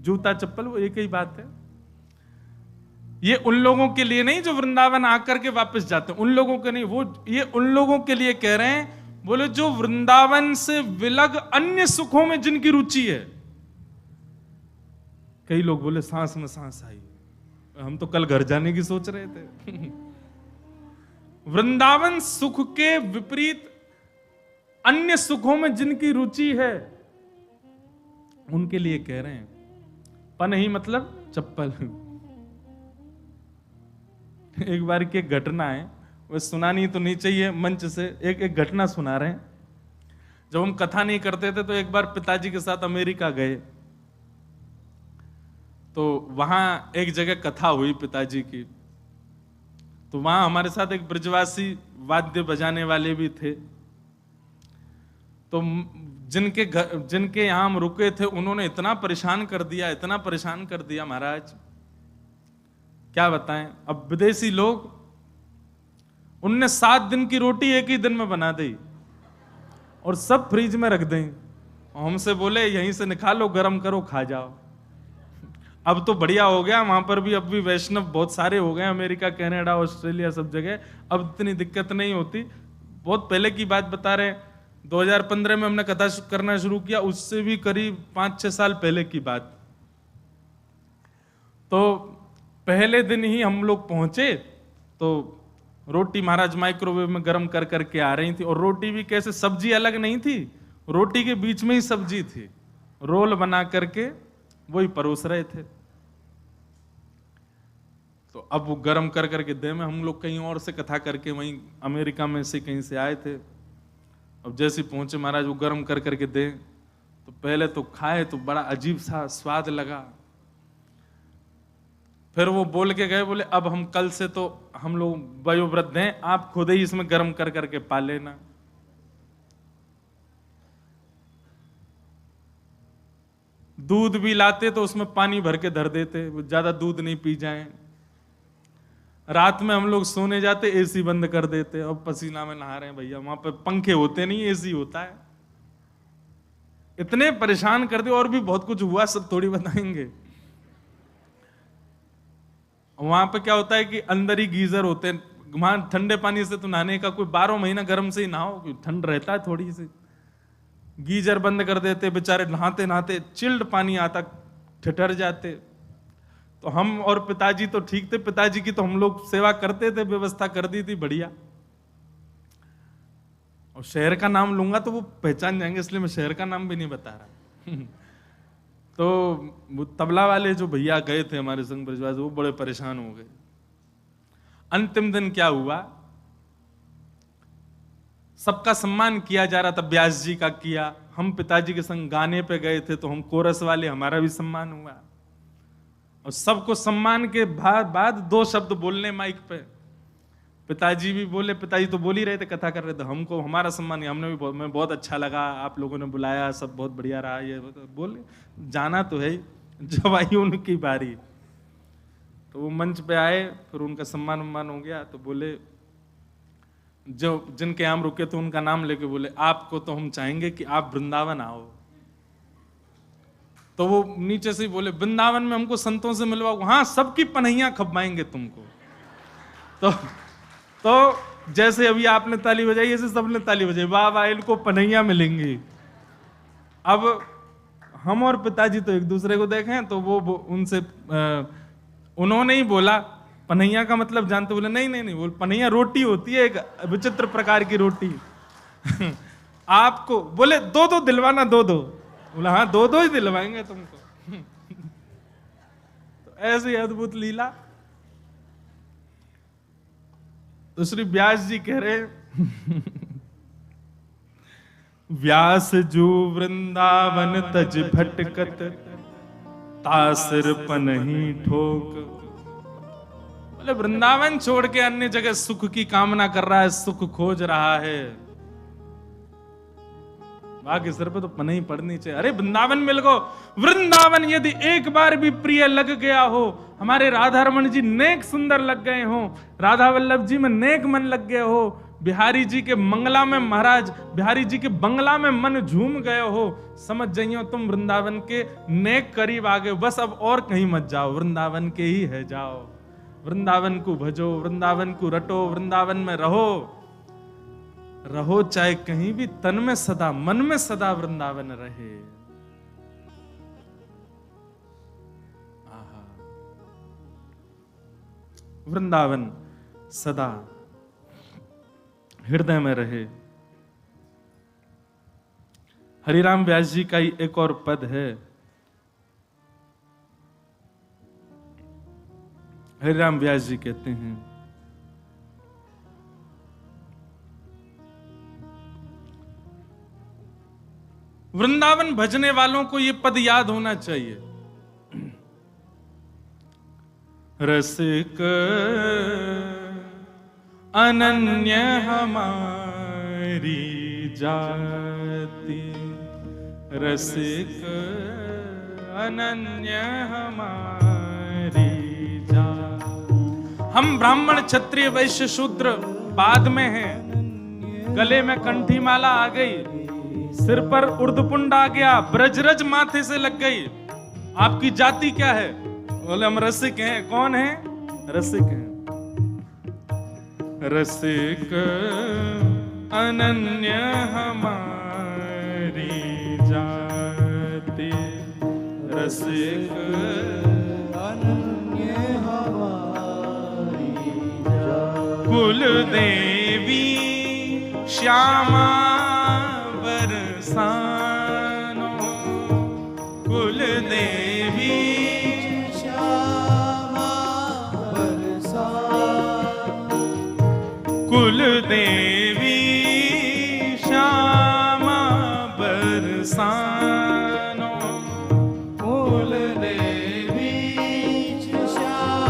जूता चप्पल, वो एक ही बात है। ये उन लोगों के लिए नहीं जो वृंदावन आकर के वापस जाते हैं, उन लोगों के नहीं, वो ये उन लोगों के लिए कह रहे हैं। बोले जो वृंदावन से विलग अन्य सुखों में जिनकी रुचि है। कई लोग बोले सांस में सांस आई, हम तो कल घर जाने की सोच रहे थे। वृंदावन सुख के विपरीत अन्य सुखों में जिनकी रुचि है, उनके लिए कह रहे हैं। पनही मतलब चप्पल। एक बार की एक घटना है, वो सुनानी तो नहीं चाहिए मंच से, एक घटना सुना रहे हैं। जब हम कथा नहीं करते थे तो एक बार पिताजी के साथ अमेरिका गए, तो वहां एक जगह कथा हुई पिताजी की। तो वहां हमारे साथ एक ब्रजवासी वाद्य बजाने वाले भी थे। तो जिनके यहां हम रुके थे, उन्होंने इतना परेशान कर दिया महाराज, क्या बताएं। अब विदेशी लोग, उनने 7 दिन की रोटी एक ही दिन में बना दी और सब फ्रिज में रख दें। हमसे बोले यहीं से निकालो, गरम करो, खा जाओ। अब तो बढ़िया हो गया, वहां पर भी अब भी वैष्णव बहुत सारे हो गए, अमेरिका, कनाडा, ऑस्ट्रेलिया, सब जगह अब इतनी दिक्कत नहीं होती। बहुत पहले की बात बता रहे, 2015 में हमने कथा करना शुरू किया, उससे भी करीब 5-6 साल पहले की बात। तो पहले दिन ही हम लोग पहुंचे तो रोटी महाराज माइक्रोवेव में गर्म कर करके आ रही थी, और रोटी भी कैसे, सब्जी अलग नहीं थी, रोटी के बीच में ही सब्जी थी, रोल बना करके वही परोस रहे थे। तो अब वो गर्म कर करके दे में, हम लोग कहीं और से कथा करके वहीं अमेरिका में से कहीं से आए थे। अब जैसे पहुंचे महाराज, वो गर्म कर करके दे, तो पहले तो खाए तो बड़ा अजीब सा स्वाद लगा। फिर वो बोल के गए, बोले अब हम कल से तो हम लोग वयोवृद्ध हैं, आप खुद ही इसमें गर्म कर करके पा लेना। दूध भी लाते तो उसमें पानी भर के धर देते, वो ज्यादा दूध नहीं पी जाएं। रात में हम लोग सोने जाते, एसी बंद कर देते, अब पसीना में नहा रहे हैं भैया, वहां पे पंखे होते नहीं, एसी होता है। इतने परेशान कर दे। और भी बहुत कुछ हुआ, सब थोड़ी बताएंगे। वहां पे क्या होता है कि अंदर ही गीजर होते हैं, वहां ठंडे पानी से तो नहाने का कोई 12 महीना गर्म से ही नहाओ, ठंड रहता है थोड़ी सी। गीजर बंद कर देते, बेचारे नहाते नहाते चिल्ड पानी आता, ठिठर जाते। तो हम और पिताजी तो ठीक थे, पिताजी की तो हम लोग सेवा करते थे, व्यवस्था कर दी थी बढ़िया। और शहर का नाम लूंगा तो वो पहचान जाएंगे, इसलिए मैं शहर का नाम भी नहीं बता रहा। तो वो तबला वाले जो भैया गए थे हमारे संग ब्रजवास, वो बड़े परेशान हो गए। अंतिम दिन क्या हुआ, सबका सम्मान किया जा रहा था, व्यास जी का किया, हम पिताजी के संग गाने पे गए थे तो हम कोरस वाले, हमारा भी सम्मान हुआ। और सबको सम्मान के बाद 2 शब्द बोलने माइक पे, पिताजी भी बोले, पिताजी तो बोल ही रहे थे, कथा कर रहे थे, हमको हमारा सम्मान, हमने भी मैं बहुत अच्छा लगा, आप लोगों ने बुलाया, सब बहुत बढ़िया रहा, ये बोले जाना तो है। जब आई उनकी बारी तो वो मंच पे आए, फिर उनका सम्मान उम्मान हो गया, तो बोले जो जिनके यहाँ रुके थे उनका नाम लेके बोले, आपको तो हम चाहेंगे कि आप वृंदावन आओ। तो वो नीचे से ही बोले, वृंदावन में हमको संतों से मिलवाओ, हाँ सबकी पनहियां खपवाएंगे तुमको। तो जैसे अभी आपने ताली बजाई, ऐसे सबने ताली बजाई, वाह वाह इनको पनहियां मिलेंगी। अब हम और पिताजी तो एक दूसरे को देखें, तो वो उनसे उन्होंने ही बोला, पनहिया का मतलब जानते? बोले नहीं नहीं नहीं, बोल पनहिया रोटी होती है, एक विचित्र प्रकार की रोटी। आपको बोले 2-2 दिलवाना, 2-2। बोला हाँ 2-2 ही दिलवाएंगे तुमको। तो ऐसी अद्भुत लीला। तो श्री व्यास जी कह रहे, व्यास जो वृंदावन तज भटकत, तासर पनही ठोक। बोले वृंदावन छोड़ के अन्य जगह सुख की कामना कर रहा है, सुख खोज रहा है, बाकी सिर पे तो पनही पड़नी चाहिए। अरे वृंदावन मिल गो, वृंदावन यदि एक बार भी प्रिय लग गया हो, हमारे राधा रमन जी नेक सुंदर लग गए हो, राधा वल्लभ जी में नेक मन लग गए हो, बिहारी जी के मंगला में, महाराज बिहारी जी के बंगला में मन झूम गए हो, समझ जाइयो तुम वृंदावन के नेक करीब आ गए। बस अब और कहीं मत जाओ, वृंदावन के ही है जाओ, वृंदावन को भजो, वृंदावन को रटो, वृंदावन में रहो, रहो चाहे कहीं भी, तन में सदा मन में सदा वृंदावन रहे। आहा, वृंदावन सदा हृदय में रहे। हरिराम व्यास जी का ही एक और पद है, हरिराम व्यास जी कहते हैं, वृंदावन भजने वालों को यह पद याद होना चाहिए, रसिक अनन्य हमारी जाति, रसिक अनन्य हमारी जाति। हम ब्राह्मण क्षत्रिय वैश्य शूद्र बाद में हैं, गले में कंठी माला आ गई, सिर पर उर्दपुंड आ गया, ब्रजरज माथे से लग गई। आपकी जाति क्या है? बोले हम रसिक हैं। कौन है? रसिक हैं। रसिक अनन्य हमारी जाति, रसिक अनन्य हमारी जाति। कुल देवी श्यामा बरसानो, कुल देवी श्यामा बरसानो, कुल देवी श्यामा बरसानो, कुल देवी श्यामा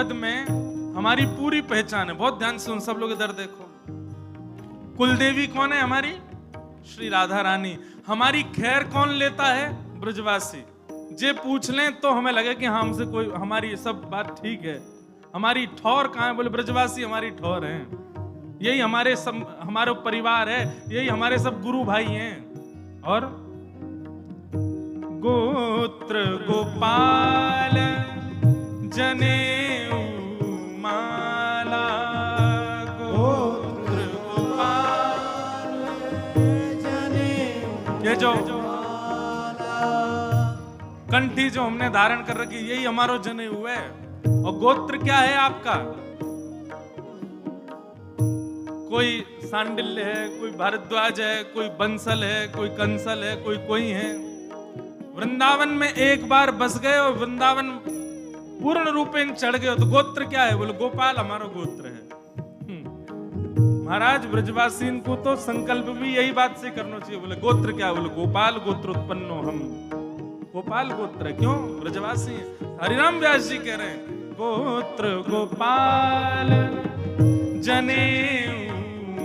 पद में हमारी पूरी पहचान है। बहुत ध्यान से उन सब लोग इधर देखो। कुलदेवी कौन है हमारी? श्री राधा रानी। हमारी खैर कौन लेता है? ब्रजवासी। जे पूछ लें तो हमें लगे कि हाँ हमसे कोई, हमारी सब बात ठीक है। हमारी ठौर कहाँ है? बोले ब्रजवासी हमारी ठौर है। यही हमारे सब, हमारे परिवार है, यही हमारे सब गुरु भाई हैं। और गोत्र गोपाल जनेऊ माला, गोत्र गोपाल जनेऊ। ये जो कंठी जो हमने धारण कर रखी, यही हमारो जनेऊ है। और गोत्र क्या है आपका? कोई सांडिल्य है, कोई भारद्वाज है, कोई बंसल है, कोई कंसल है, कोई है। वृंदावन में एक बार बस गए और वृंदावन पूर्ण रूपेण चढ़ गए तो गोत्र क्या है? बोले गोपाल हमारा गोत्र है। महाराज ब्रजवासी को तो संकल्प भी यही बात से करना चाहिए। बोले गोत्र क्या है? बोले गोपाल गोत्र उत्पन्नो हम। गोपाल गोत्र है, क्यों? ब्रजवासी। हरिराम व्यास जी कह रहे हैं गोत्र गोपाल जनेऊ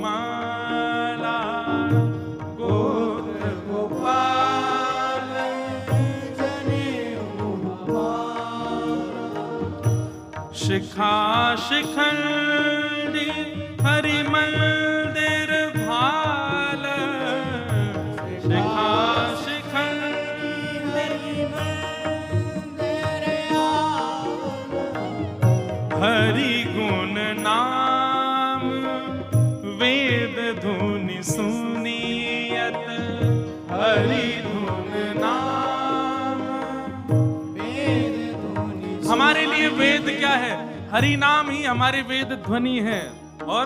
माला, गोत्र गोपाल जनेऊ माला। शिखा शिखंडी हरि मंदिर भाल, शिखा हरि गुण नाम वेद धुनि सुनियत, हरि गुण नाम वेद धुनि। हमारे लिए वेद क्या है? हरि नाम ही हमारे वेद ध्वनि है। और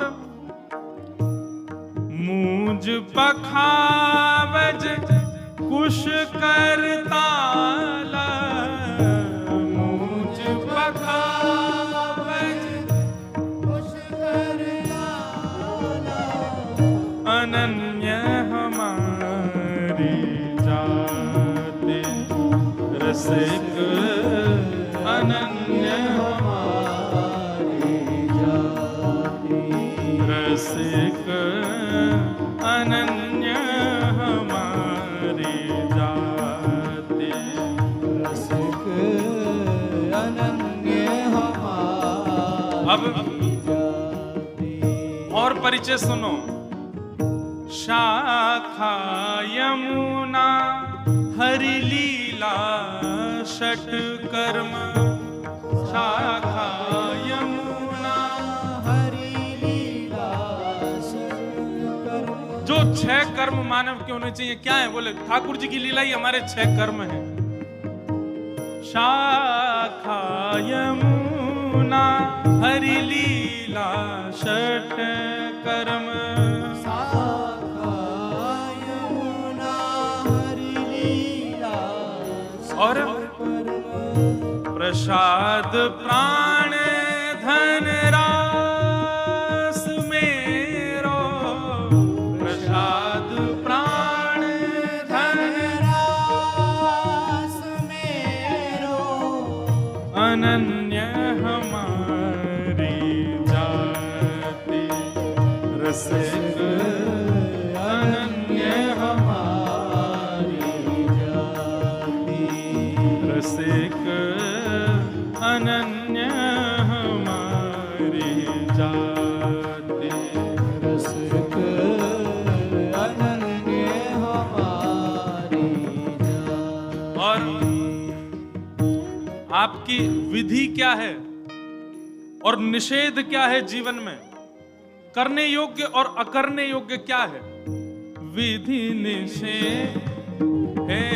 मूज पखावज कुश करताला, मूज पखावज कुश करताला, अनन्य हमारी जाति रसिक, अनन्य हमारी जाति रसिक, अनन्य हमारी जाति रसिक, अनन्य हमारी। अब और परिचय सुनो। शाखा यमुना हरि लीला षट कर्म, शाखा यमुना हरि लीला षट कर्म। जो 6 कर्म मानव के होने चाहिए क्या है? बोले ठाकुर जी की लीला ही हमारे 6 कर्म है। शाखा यमुना हरि लीला षट कर्म, शाखा यमुना हरि लीला और प्रसाद प्राण धन रास मेरो, प्रसाद प्राण धन रास मेरो, अनन्य हमारी जाति रसिक, अनन्य हमारी जाति रसिक, अनन्य हमारी जाति रसिक, अनन्य हमारी जाति। और आपकी विधि क्या है और निषेध क्या है जीवन में? करने योग्य और अकरने योग्य क्या है? विधि निषेध है